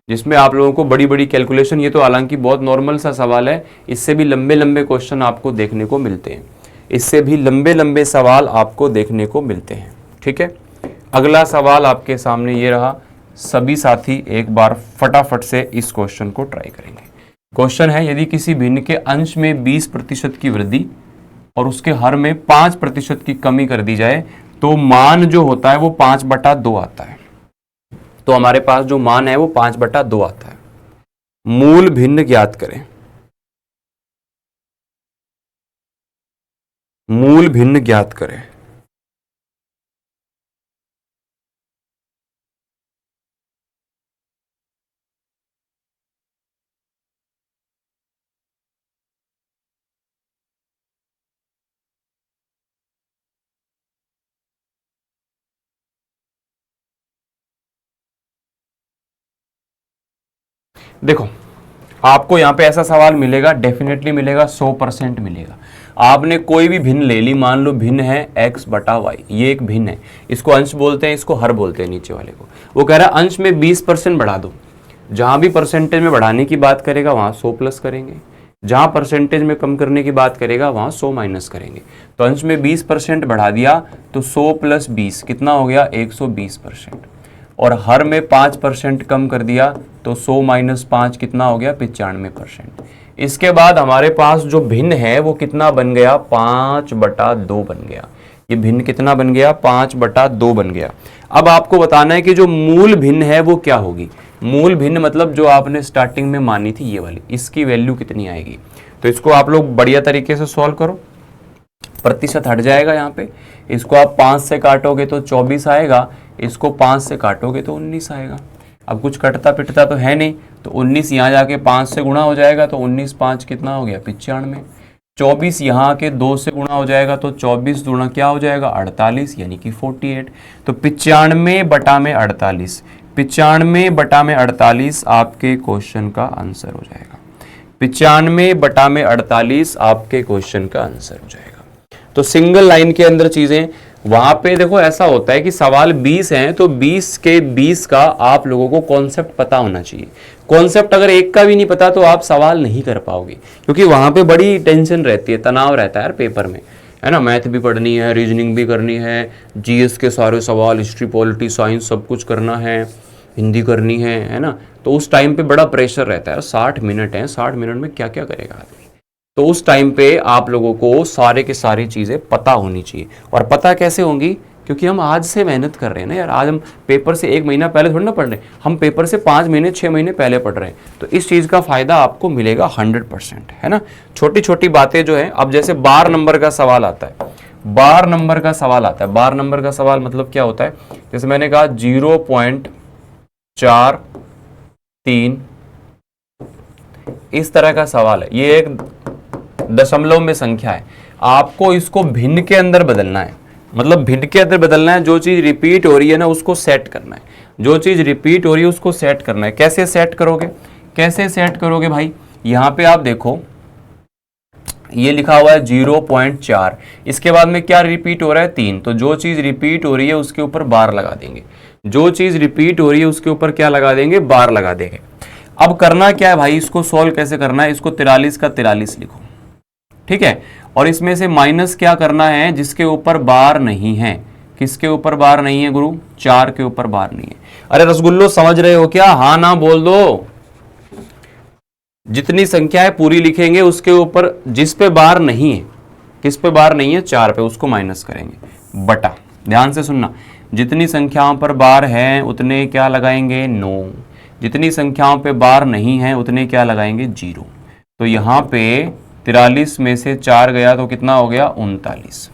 जिसमें आप लोगों को बड़ी बड़ी कैलकुलेशन, ये तो हालांकि बहुत नॉर्मल सा सवाल है, इससे भी लंबे लंबे क्वेश्चन आपको देखने को मिलते हैं, इससे भी लंबे लंबे सवाल आपको देखने को मिलते हैं। ठीक है, अगला सवाल आपके सामने ये रहा। सभी साथी एक बार फटाफट से इस क्वेश्चन को ट्राई करेंगे। क्वेश्चन है, यदि किसी भिन्न के अंश में 20% की वृद्धि और उसके हर में 5% की कमी कर दी जाए तो मान जो होता है वो 5/2 आता है। तो हमारे पास जो मान है वो 5/2 आता है। मूल भिन्न ज्ञात करें। मूल भिन्न ज्ञात करें। देखो आपको यहाँ पे ऐसा सवाल मिलेगा, डेफिनेटली मिलेगा, 100% मिलेगा। आपने कोई भी भिन्न ले ली, मान लो भिन्न है x/y, ये एक भिन्न है, इसको अंश बोलते हैं, इसको हर बोलते हैं नीचे वाले को। वो कह रहा है अंश में 20% बढ़ा दो। जहां भी परसेंटेज में बढ़ाने की बात करेगा वहां 100 प्लस करेंगे, जहां परसेंटेज में कम करने की बात करेगा वहां 100 माइनस करेंगे। तो अंश में 20% बढ़ा दिया तो 100 + 20 कितना हो गया 120%। और हर में 5% कम कर दिया तो 100 माइनस 5 कितना हो गया 95%। इसके बाद हमारे पास जो भिन्न है वो कितना बन गया 5/2 बन गया। ये भिन्न कितना बन गया 5/2 बन गया। अब आपको बताना है कि जो मूल भिन्न है वो क्या होगी। मूल भिन्न मतलब जो आपने स्टार्टिंग में मानी थी ये वाली, इसकी वैल्यू कितनी आएगी। तो इसको आप लोग बढ़िया तरीके से सॉल्व करो। प्रतिशत हट जाएगा यहाँ पे, इसको आप 5 से काटोगे तो 24 आएगा, इसको 5 से काटोगे तो 19 आएगा। अब कुछ कटता पिटता तो है नहीं, तो 19 यहाँ जाके 5 से गुणा हो जाएगा तो 19 5 कितना हो गया 95। 24 यहाँ आके 2 से गुणा हो जाएगा तो 24 गुणा क्या हो जाएगा 48 यानी कि 48। तो 95/48, 95/48 आपके क्वेश्चन का आंसर हो जाएगा। 95/48 आपके क्वेश्चन का आंसर हो जाएगा। तो सिंगल लाइन के अंदर चीजें वहां पे देखो, ऐसा होता है कि सवाल 20 हैं तो 20 के 20 का आप लोगों को कॉन्सेप्ट पता होना चाहिए। कॉन्सेप्ट अगर एक का भी नहीं पता तो आप सवाल नहीं कर पाओगे, क्योंकि वहां पे बड़ी टेंशन रहती है, तनाव रहता है यार पेपर में, है ना। मैथ भी पढ़नी है, रीजनिंग भी करनी है, जीएस के सारे सवाल, हिस्ट्री पॉलिटी साइंस सब कुछ करना है, हिंदी करनी है ना। तो उस टाइम पे बड़ा प्रेशर रहता है। 60 मिनट है, 60 मिनट में क्या क्या करेगा आदमी। तो उस टाइम पे आप लोगों को सारे के सारी चीज़ें पता होनी चाहिए। और पता कैसे होंगी, क्योंकि हम आज से मेहनत कर रहे हैं ना यार। आज हम पेपर से 1 महीना पहले थोड़ी ना पढ़ रहे हैं, हम पेपर से 5 महीने 6 महीने पहले पढ़ रहे हैं। तो इस चीज़ का फ़ायदा आपको मिलेगा 100%, है ना। छोटी छोटी बातें जो है, अब जैसे बार नंबर का सवाल आता है, बार नंबर का सवाल आता है। बार नंबर का सवाल मतलब क्या होता है, जैसे मैंने कहा 0.43 इस तरह का सवाल है। ये एक दशमलव में संख्या है, आपको इसको भिन्न के अंदर बदलना है। मतलब भिन्न के अंदर बदलना है, जो चीज रिपीट हो रही है ना उसको सेट करना है। जो चीज रिपीट हो रही है उसको सेट करना है। कैसे सेट करोगे, कैसे सेट करोगे भाई, यहां पे आप देखो ये लिखा हुआ है 0.4, इसके बाद में क्या रिपीट हो रहा है 3। तो जो चीज रिपीट हो रही है उसके ऊपर बार लगा देंगे, जो चीज रिपीट हो रही है उसके ऊपर क्या लगा देंगे, बार लगा देंगे। अब करना क्या है भाई, इसको सॉल्व कैसे करना है, इसको 43 का 43 लिखो, ठीक है। और इसमें से माइनस क्या करना है, जिसके ऊपर बार नहीं है। किसके ऊपर बार नहीं है गुरु, 4 के ऊपर बार नहीं है। अरे रसगुल्लो समझ रहे हो क्या, हाँ ना बोल दो। जितनी संख्या है पूरी लिखेंगे, उसके ऊपर जिस पे बार नहीं है, किस पे बार नहीं है 4 पे, उसको माइनस करेंगे बटा। ध्यान से सुनना, जितनी संख्याओं पर बार है उतने क्या लगाएंगे 9, जितनी संख्याओं पे बार नहीं है उतने क्या लगाएंगे 0। तो यहां पे 43 में से 4 गया तो कितना हो गया 39,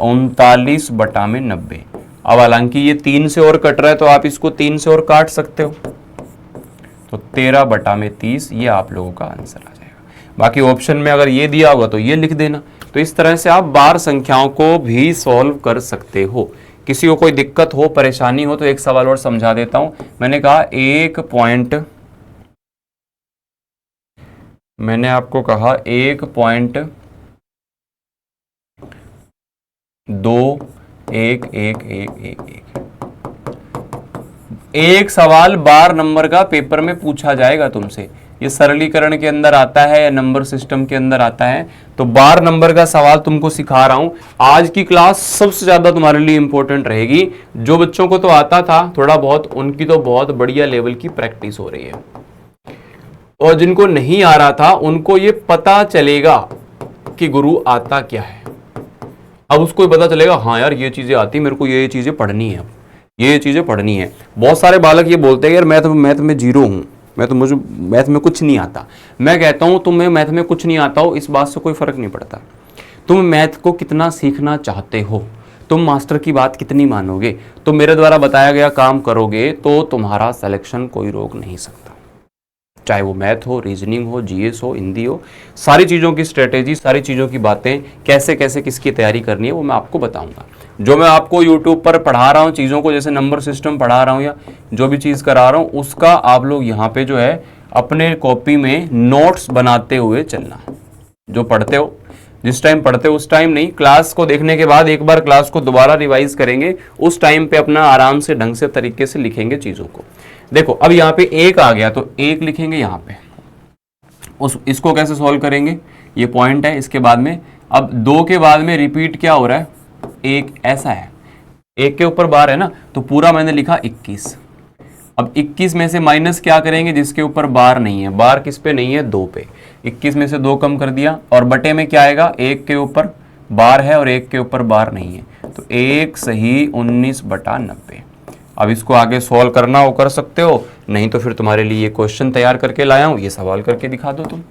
39/90। अब हालांकि ये 3 से और कट रहा है तो आप इसको 3 से और काट सकते हो, तो 13/30 ये आप लोगों का आंसर आ जाएगा। बाकी ऑप्शन में अगर ये दिया होगा तो ये लिख देना। तो इस तरह से आप बार संख्याओं को भी सॉल्व कर सकते हो। किसी को कोई दिक्कत हो, परेशानी हो तो एक सवाल और समझा देता हूं। मैंने आपको कहा 1.21111 एक सवाल बार नंबर का पेपर में पूछा जाएगा तुमसे। ये सरलीकरण के अंदर आता है या नंबर सिस्टम के अंदर आता है, तो बार नंबर का सवाल तुमको सिखा रहा हूं। आज की क्लास सबसे ज्यादा तुम्हारे लिए इंपॉर्टेंट रहेगी। जो बच्चों को तो आता था थोड़ा बहुत, उनकी तो बहुत बढ़िया लेवल की प्रैक्टिस हो रही है, और जिनको नहीं आ रहा था उनको ये पता चलेगा कि गुरु आता क्या है। अब उसको पता चलेगा, हाँ यार ये चीजें आती, मेरे को ये चीजें पढ़नी है, ये चीजें पढ़नी है। बहुत सारे बालक ये बोलते हैं यार मैथ में 0 हूं, मुझे मैथ में कुछ नहीं आता। मैं कहता हूं तुम्हें मैथ में कुछ नहीं आता हो इस बात से कोई फर्क नहीं पड़ता। तुम मैथ को कितना सीखना चाहते हो, तुम मास्टर की बात कितनी मानोगे, तो मेरे द्वारा बताया गया काम करोगे तो तुम्हारा सिलेक्शन कोई रोक नहीं सकता। चाहे वो मैथ हो, रीजनिंग हो, जीएस हो, हिंदी हो, सारी चीज़ों की स्ट्रेटेजी, सारी चीज़ों की बातें, कैसे कैसे किसकी तैयारी करनी है वो मैं आपको बताऊंगा। जो मैं आपको यूट्यूब पर पढ़ा रहा हूँ चीज़ों को, जैसे नंबर सिस्टम पढ़ा रहा हूँ या जो भी चीज़ करा रहा हूँ, उसका आप लोग यहाँ पे जो है अपने कॉपी में नोट्स बनाते हुए चलना। जो पढ़ते हो, जिस टाइम पढ़ते हो उस टाइम नहीं, क्लास को देखने के बाद एक बार क्लास को दोबारा रिवाइज करेंगे, उस टाइम पे अपना आराम से ढंग से तरीके से लिखेंगे चीज़ों को। देखो अब यहाँ पे 1 आ गया तो 1 लिखेंगे यहाँ पे, इसको कैसे सॉल्व करेंगे, ये पॉइंट है। इसके बाद में अब 2 के बाद में रिपीट क्या हो रहा है 1, ऐसा है। एक के ऊपर बार है ना, तो पूरा मैंने लिखा 21। अब 21 में से माइनस क्या करेंगे, जिसके ऊपर बार नहीं है, बार किस पे नहीं है, 2 पे। 21 में से 2 कम कर दिया, और बटे में क्या आएगा, एक के ऊपर बार है और एक के ऊपर बार नहीं है, तो एक सही 19/90। अब इसको आगे सॉल्व करना हो कर सकते हो, नहीं तो फिर तुम्हारे लिए ये क्वेश्चन तैयार करके लाया हूं, ये सवाल करके दिखा दो तुम।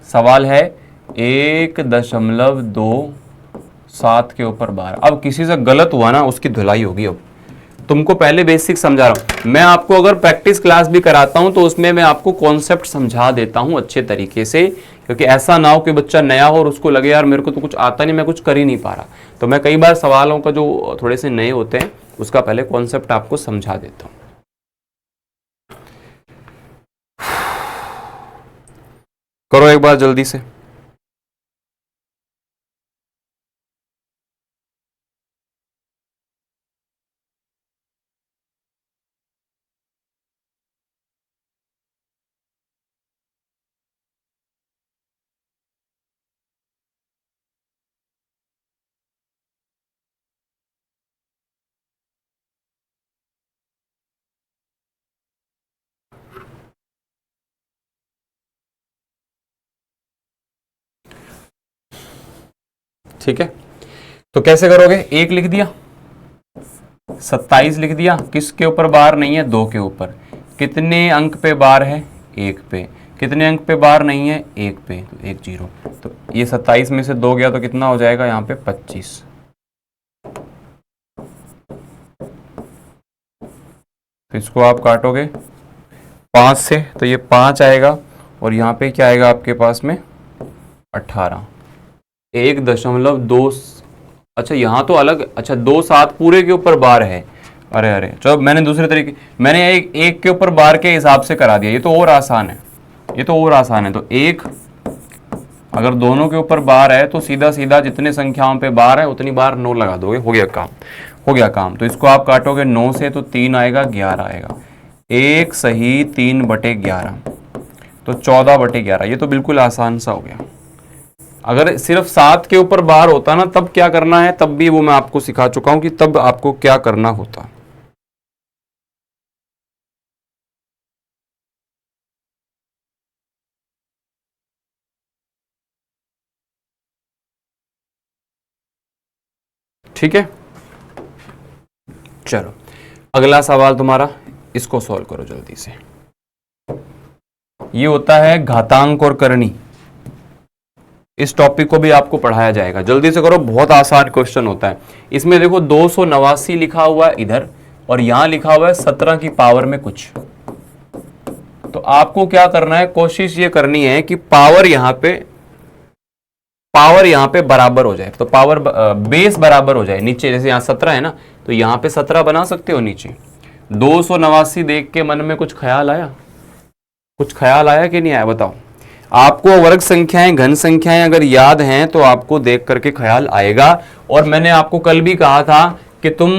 सवाल है 1.27 के ऊपर बार। अब किसी से गलत हुआ ना, उसकी धुलाई होगी। अब तुमको पहले बेसिक समझा रहा हूं मैं, आपको अगर प्रैक्टिस क्लास भी कराता हूं तो उसमें मैं आपको कॉन्सेप्ट समझा देता हूं अच्छे तरीके से, क्योंकि ऐसा ना हो कि बच्चा नया हो और उसको लगे यार मेरे को तो कुछ आता नहीं, मैं कुछ कर ही नहीं पा रहा। तो मैं कई बार सवालों का जो थोड़े से नए होते हैं उसका पहले कॉन्सेप्ट आपको समझा देता हूं। करो एक बार जल्दी से। ठीक है, तो कैसे करोगे, एक लिख दिया, 27 लिख दिया, किसके ऊपर बार नहीं है, 2 के ऊपर। कितने अंक पे बार है, 1 पे। कितने अंक पे बार नहीं है, 1 पे, तो 1 0। तो ये 27 में से 2 गया तो कितना हो जाएगा यहाँ पे, 25। तो इसको आप काटोगे 5 से, तो ये 5 आएगा, और यहाँ पे क्या आएगा आपके पास में, 18। 1.2। अच्छा यहाँ तो अलग, अच्छा 2 7 पूरे के ऊपर बार है। अरे अरे चलो, मैंने दूसरे तरीके, मैंने एक के ऊपर बार के हिसाब से करा दिया, ये तो और आसान है, ये तो और आसान है। तो एक, अगर दोनों के ऊपर बार है तो सीधा सीधा जितने संख्याओं पे बार है उतनी बार 9 लगा दोगे, हो गया काम, हो गया काम। तो इसको आप काटोगे 9 से तो 3 आएगा, 11 आएगा। एक सही 3/11, तो 14/11। ये तो बिल्कुल आसान सा हो गया। अगर सिर्फ 7 के ऊपर बार होता ना, तब क्या करना है, तब भी वो मैं आपको सिखा चुका हूं कि तब आपको क्या करना होता। ठीक है, चलो अगला सवाल तुम्हारा, इसको सॉल्व करो जल्दी से। ये होता है घातांक और करनी। इस टॉपिक को भी आपको पढ़ाया जाएगा, जल्दी से करो, बहुत आसान क्वेश्चन होता है। इसमें देखो 289 लिखा हुआ है इधर, और यहां लिखा हुआ है 17 की पावर में कुछ। तो आपको क्या करना है, कोशिश ये करनी है कि पावर यहां पे बराबर हो जाए, तो पावर बेस बराबर हो जाए नीचे, जैसे यहां 17 है ना, तो यहां पे 17 बना सकते हो नीचे। 289 देख के मन में कुछ ख्याल आया, कुछ ख्याल आया कि नहीं आया, बताओ। आपको वर्ग संख्याएं, घन संख्याएं अगर याद हैं तो आपको देख करके ख्याल आएगा। और मैंने आपको कल भी कहा था कि तुम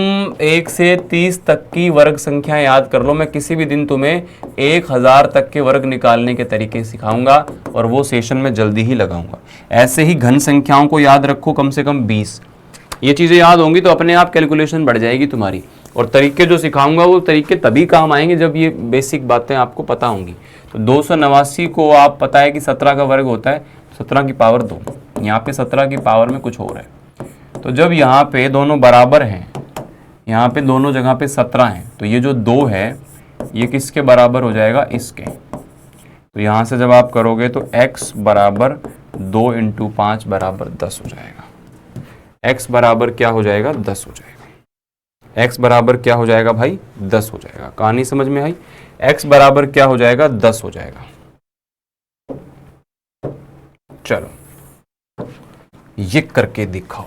1 से 30 तक की वर्ग संख्याएं याद कर लो, मैं किसी भी दिन तुम्हें 1000 तक के वर्ग निकालने के तरीके सिखाऊंगा, और वो सेशन में जल्दी ही लगाऊंगा। ऐसे ही घन संख्याओं को याद रखो, कम से कम 20। ये चीज़ें याद होंगी तो अपने आप कैलकुलेशन बढ़ जाएगी तुम्हारी। और तरीके जो सिखाऊंगा वो तरीके तभी काम आएंगे जब ये बेसिक बातें आपको पता होंगी। तो 289 को आप पता है कि 17 का वर्ग होता है, 17 की पावर 2। यहाँ पे 17 की पावर में कुछ और है। तो जब यहाँ पे दोनों बराबर हैं, यहाँ पे दोनों जगह पे 17 हैं, तो ये जो 2 है ये किसके बराबर हो जाएगा, इसके। तो यहाँ से जब आप करोगे तो x बराबर 2 × 5 बराबर 10 हो जाएगा। x बराबर क्या हो जाएगा, 10 हो जाएगा। x बराबर क्या हो जाएगा भाई, 10 हो जाएगा। कहानी समझ में आई, x बराबर क्या हो जाएगा, 10 हो जाएगा। चलो ये करके दिखाओ।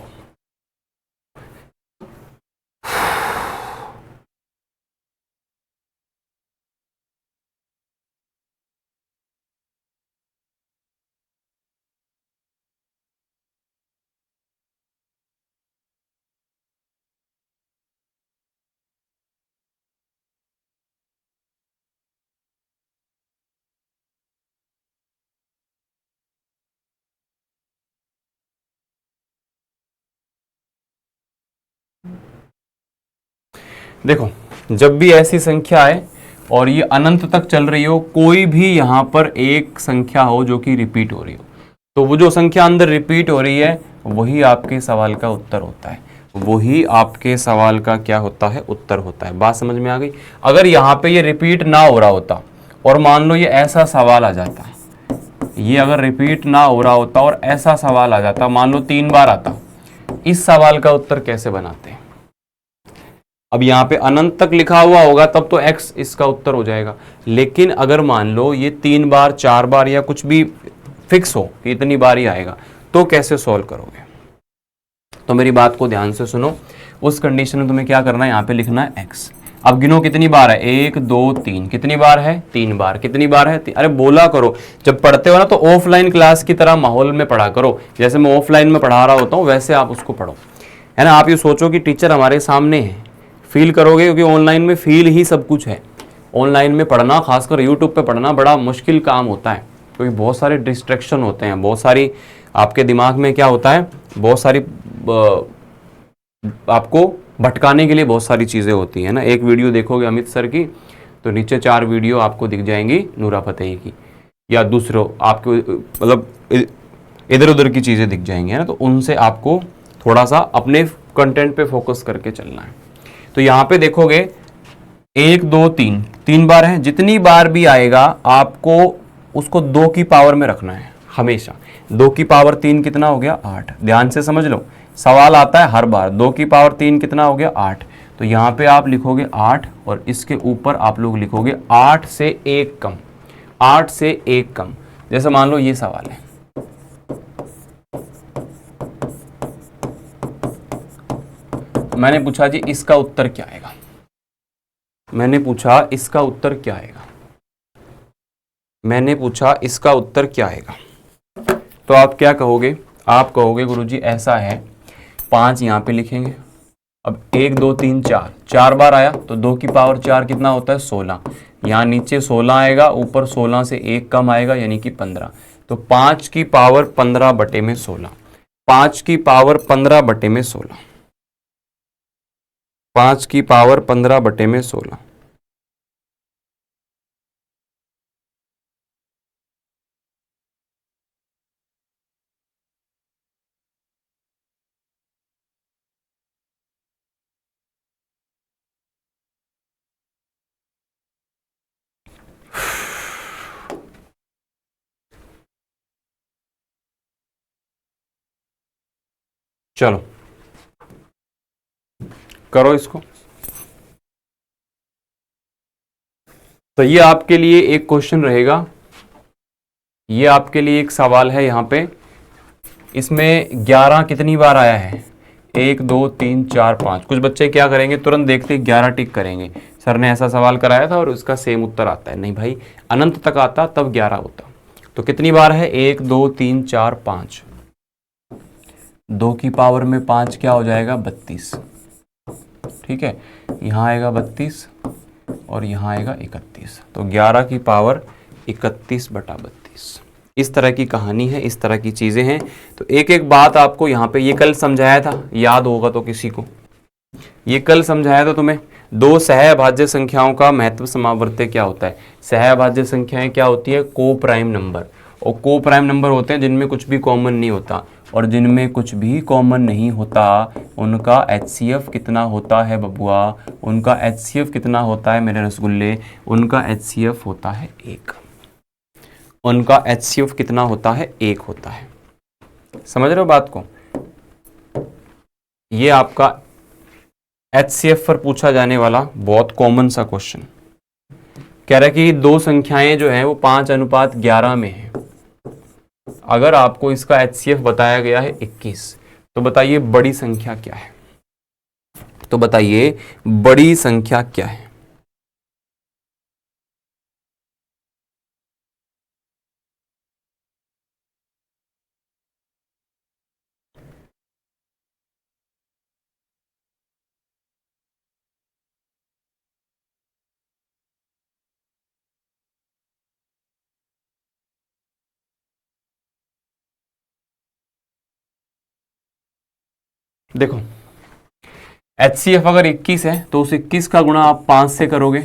देखो, जब भी ऐसी संख्या आए और ये अनंत तक चल रही हो, कोई भी यहां पर एक संख्या हो जो कि रिपीट हो रही हो, तो वो जो संख्या अंदर रिपीट हो रही है वही आपके सवाल का उत्तर होता है। वही आपके सवाल का क्या होता है, उत्तर होता है। बात समझ में आ गई? अगर यहाँ पे ये रिपीट ना हो रहा होता और मान लो ये ऐसा सवाल आ जाता, ये अगर रिपीट ना हो रहा होता और ऐसा सवाल आ जाता, मान लो 3 बार आता, इस सवाल का उत्तर कैसे बनाते हैं? अब यहाँ पे अनंत तक लिखा हुआ होगा तब तो x इसका उत्तर हो जाएगा, लेकिन अगर मान लो ये 3 बार 4 बार या कुछ भी फिक्स हो कि इतनी बार ही आएगा, तो कैसे सॉल्व करोगे? तो मेरी बात को ध्यान से सुनो। उस कंडीशन में तुम्हें क्या करना है, यहाँ पे लिखना है x। अब गिनो कितनी बार है, 1 2 3, कितनी बार है, 3 बार। कितनी बार है, अरे बोला करो। जब पढ़ते हो ना तो ऑफलाइन क्लास की तरह माहौल में पढ़ा करो, जैसे मैं ऑफलाइन में पढ़ा रहा होता हूँ वैसे आप उसको पढ़ो, है ना। आप ये सोचो कि टीचर हमारे सामने है, फील करोगे, क्योंकि ऑनलाइन में फील ही सब कुछ है। ऑनलाइन में पढ़ना, खासकर यूट्यूब पे पढ़ना, बड़ा मुश्किल काम होता है, क्योंकि बहुत सारे डिस्ट्रैक्शन होते हैं, बहुत सारी आपके दिमाग में क्या होता है, बहुत सारी आपको भटकाने के लिए बहुत सारी चीज़ें होती हैं ना। एक वीडियो देखोगे अमित सर की तो नीचे 4 वीडियो आपको दिख जाएंगी नूरा फतेही की, या दूसरों आपको मतलब इधर उधर की चीज़ें दिख जाएंगी, है ना। तो उनसे आपको थोड़ा सा अपने कंटेंट पे फोकस करके चलना है। तो यहाँ पे देखोगे 1 2 3, 3 बार है। जितनी बार भी आएगा आपको उसको 2 की पावर में रखना है हमेशा। 2 की पावर 3 कितना हो गया, 8। ध्यान से समझ लो, सवाल आता है हर बार 2 की पावर 3 कितना हो गया, 8। तो यहाँ पे आप लिखोगे 8 और इसके ऊपर आप लोग लिखोगे 8 से 1 कम, 8 से 1 कम। जैसे मान लो ये सवाल है, मैंने पूछा जी इसका उत्तर क्या आएगा, मैंने पूछा इसका उत्तर क्या आएगा, मैंने पूछा इसका उत्तर क्या आएगा। तो आप क्या कहोगे, आप कहोगे गुरुजी ऐसा है, 5 यहाँ पे लिखेंगे। अब 1 2 3 4, 4 बार आया तो 2 की पावर 4 कितना होता है, 16। यहाँ नीचे 16 आएगा, ऊपर 16 से 1 कम आएगा यानी कि 15। तो 5 की पावर 15 बटे में 16, 5 की पावर 15 बटे में 16, 5 की पावर 15 बटे में 16। चलो करो इसको। तो ये आपके लिए एक क्वेश्चन रहेगा, ये आपके लिए एक सवाल है। यहाँ पे इसमें 11 कितनी बार आया है, 1 2 3 4 5। कुछ बच्चे क्या करेंगे, तुरंत देखते 11 टिक करेंगे, सर ने ऐसा सवाल कराया था और उसका सेम उत्तर आता है। नहीं भाई, अनंत तक आता तब 11 होता। तो कितनी बार है, 1 2 3 4 5, 2 की पावर में 5 क्या हो जाएगा, 32। ठीक है, यहाँ आएगा 32 और यहाँ आएगा 31। तो 11 की पावर 31 बटा 32। इस तरह की कहानी है, इस तरह की चीज़ें हैं। तो एक एक बात आपको यहाँ पे, ये कल समझाया था, याद होगा तो किसी को, ये कल समझाया था तुम्हें। दो सहअभाज्य संख्याओं का महत्व समावर्त्य क्या होता है। सहअभाज्य संख्याएं क्या होती है, को प्राइम नंबर। और को प्राइम नंबर होते हैं जिनमें कुछ भी कॉमन नहीं होता, और जिनमें कुछ भी कॉमन नहीं होता उनका HCF कितना होता है बबुआ, उनका HCF कितना होता है मेरे रसगुल्ले, उनका HCF होता है 1। उनका HCF कितना होता है, 1 होता है। समझ रहे हो बात को। ये आपका HCF पर पूछा जाने वाला बहुत कॉमन सा क्वेश्चन। कह रहा है कि दो संख्याएं जो हैं वो 5:11 में है। अगर आपको इसका HCF बताया गया है 21, तो बताइए बड़ी संख्या क्या है, तो बताइए बड़ी संख्या क्या है। देखो HCF अगर 21 है तो उस 21 का गुणा आप 5 से करोगे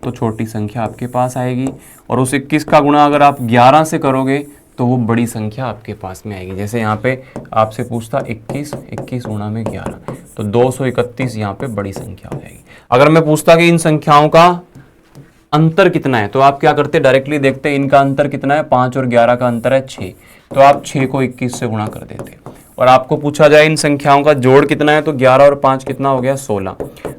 तो छोटी संख्या आपके पास आएगी, और उस 21 का गुणा अगर आप 11 से करोगे तो वो बड़ी संख्या आपके पास में आएगी। जैसे यहाँ पे आपसे पूछता 21 गुणा में 11 तो 231 यहाँ पे बड़ी संख्या हो जाएगी। अगर मैं पूछता कि इन संख्याओं का अंतर कितना है तो आप क्या करते, डायरेक्टली देखते इनका अंतर कितना है, 5 और 11 का अंतर है 6, तो आप 6 को 21 से गुणा कर देते। और आपको पूछा जाए इन संख्याओं का जोड़ कितना है तो 11 और 5 कितना हो गया 16,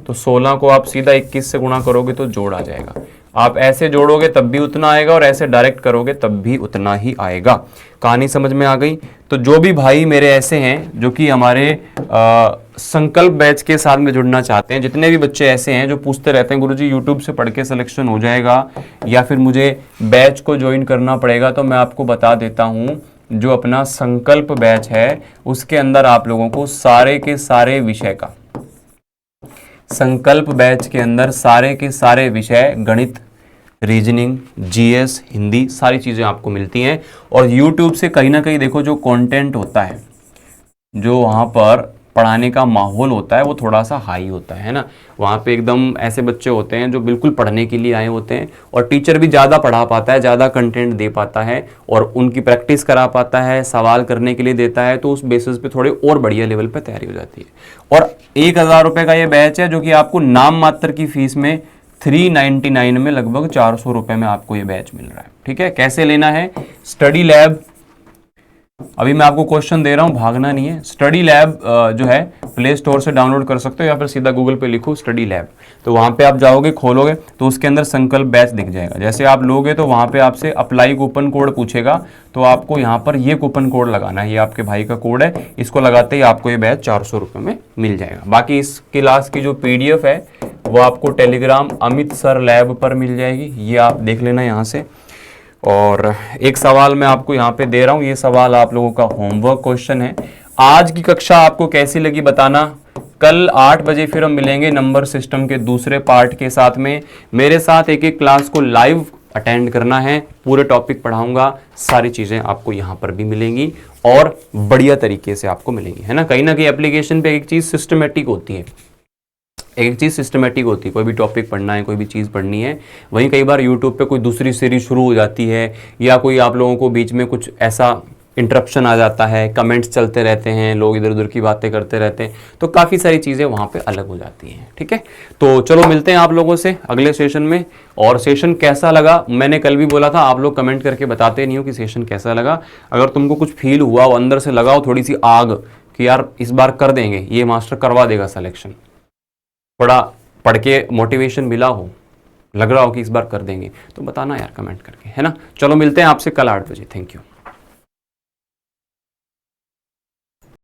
तो 16 को आप सीधा 21 से गुणा करोगे तो जोड़ आ जाएगा। आप ऐसे जोड़ोगे तब भी उतना आएगा और ऐसे डायरेक्ट करोगे तब भी उतना ही आएगा। कहानी समझ में आ गई? तो जो भी भाई मेरे ऐसे हैं जो कि हमारे संकल्प बैच के साथ में जुड़ना चाहते हैं, जितने भी बच्चे ऐसे हैं जो पूछते रहते हैं गुरुजी यूट्यूब से पढ़ के सिलेक्शन हो जाएगा या फिर मुझे बैच को ज्वाइन करना पड़ेगा, तो मैं आपको बता देता हूँ जो अपना संकल्प बैच है उसके अंदर आप लोगों को सारे के सारे विषय का, संकल्प बैच के अंदर सारे के सारे विषय गणित, रीजनिंग, जीएस, हिंदी सारी चीज़ें आपको मिलती हैं। और YouTube से कहीं ना कहीं देखो जो कंटेंट होता है, जो वहाँ पर पढ़ाने का माहौल होता है वो थोड़ा सा हाई होता है ना। वहाँ पे एकदम ऐसे बच्चे होते हैं जो बिल्कुल पढ़ने के लिए आए होते हैं, और टीचर भी ज़्यादा पढ़ा पाता है, ज़्यादा कंटेंट दे पाता है और उनकी प्रैक्टिस करा पाता है, सवाल करने के लिए देता है, तो उस बेसिस पे थोड़े और बढ़िया लेवल पे तैयारी हो जाती है। और 1000 रुपये का ये बैच है जो कि आपको नाम मात्र की फीस में 399 में लगभग 400 रुपये में आपको ये बैच मिल रहा है। ठीक है, कैसे लेना है? स्टडी लैब, अभी मैं आपको क्वेश्चन दे रहा हूं, भागना नहीं है। स्टडी लैब जो है प्ले स्टोर से डाउनलोड कर सकते हो या फिर सीधा गूगल पे लिखो स्टडी लैब, तो वहां पे आप जाओगे, खोलोगे तो उसके अंदर संकल्प बैच दिख जाएगा। जैसे आप लोगे तो वहां पे आपसे अप्लाई कूपन कोड पूछेगा, तो आपको यहाँ पर ये कूपन कोड लगाना है, ये आपके भाई का कोड है, इसको लगाते ही आपको ये बैच 400 रुपये में मिल जाएगा। बाकी इस क्लास की जो PDF है वो आपको टेलीग्राम अमित सर लैब पर मिल जाएगी, ये आप देख लेना यहाँ से। और एक सवाल मैं आपको यहाँ पे दे रहा हूँ, ये सवाल आप लोगों का होमवर्क क्वेश्चन है। आज की कक्षा आपको कैसी लगी बताना। कल 8 बजे फिर हम मिलेंगे नंबर सिस्टम के दूसरे पार्ट के साथ में। मेरे साथ एक एक क्लास को लाइव अटेंड करना है, पूरे टॉपिक पढ़ाऊंगा, सारी चीज़ें आपको यहाँ पर भी मिलेंगी और बढ़िया तरीके से आपको मिलेंगी, है ना। कहीं ना कहीं एप्लीकेशन पे एक चीज़ सिस्टमेटिक होती है, एक चीज़ सिस्टमेटिक होती है। कोई भी टॉपिक पढ़ना है, कोई भी चीज़ पढ़नी है, वहीं कई बार यूट्यूब पे कोई दूसरी सीरीज शुरू हो जाती है या कोई आप लोगों को बीच में कुछ ऐसा इंटरप्शन आ जाता है, कमेंट्स चलते रहते हैं, लोग इधर उधर की बातें करते रहते हैं, तो काफ़ी सारी चीज़ें वहाँ पे अलग हो जाती हैं। ठीक है, तो चलो मिलते हैं आप लोगों से अगले सेशन में। और सेशन कैसा लगा, मैंने कल भी बोला था, आप लोग कमेंट करके बताते नहीं हो कि सेशन कैसा लगा। अगर तुमको कुछ फील हुआ हो, अंदर से लगा हो थोड़ी सी आग कि यार इस बार कर देंगे, ये मास्टर करवा देगा सिलेक्शन, थोड़ा पढ़ के मोटिवेशन मिला हो, लग रहा हो कि इस बार कर देंगे, तो बताना यार कमेंट करके, है ना। चलो मिलते हैं आपसे कल 8 बजे। Thank you.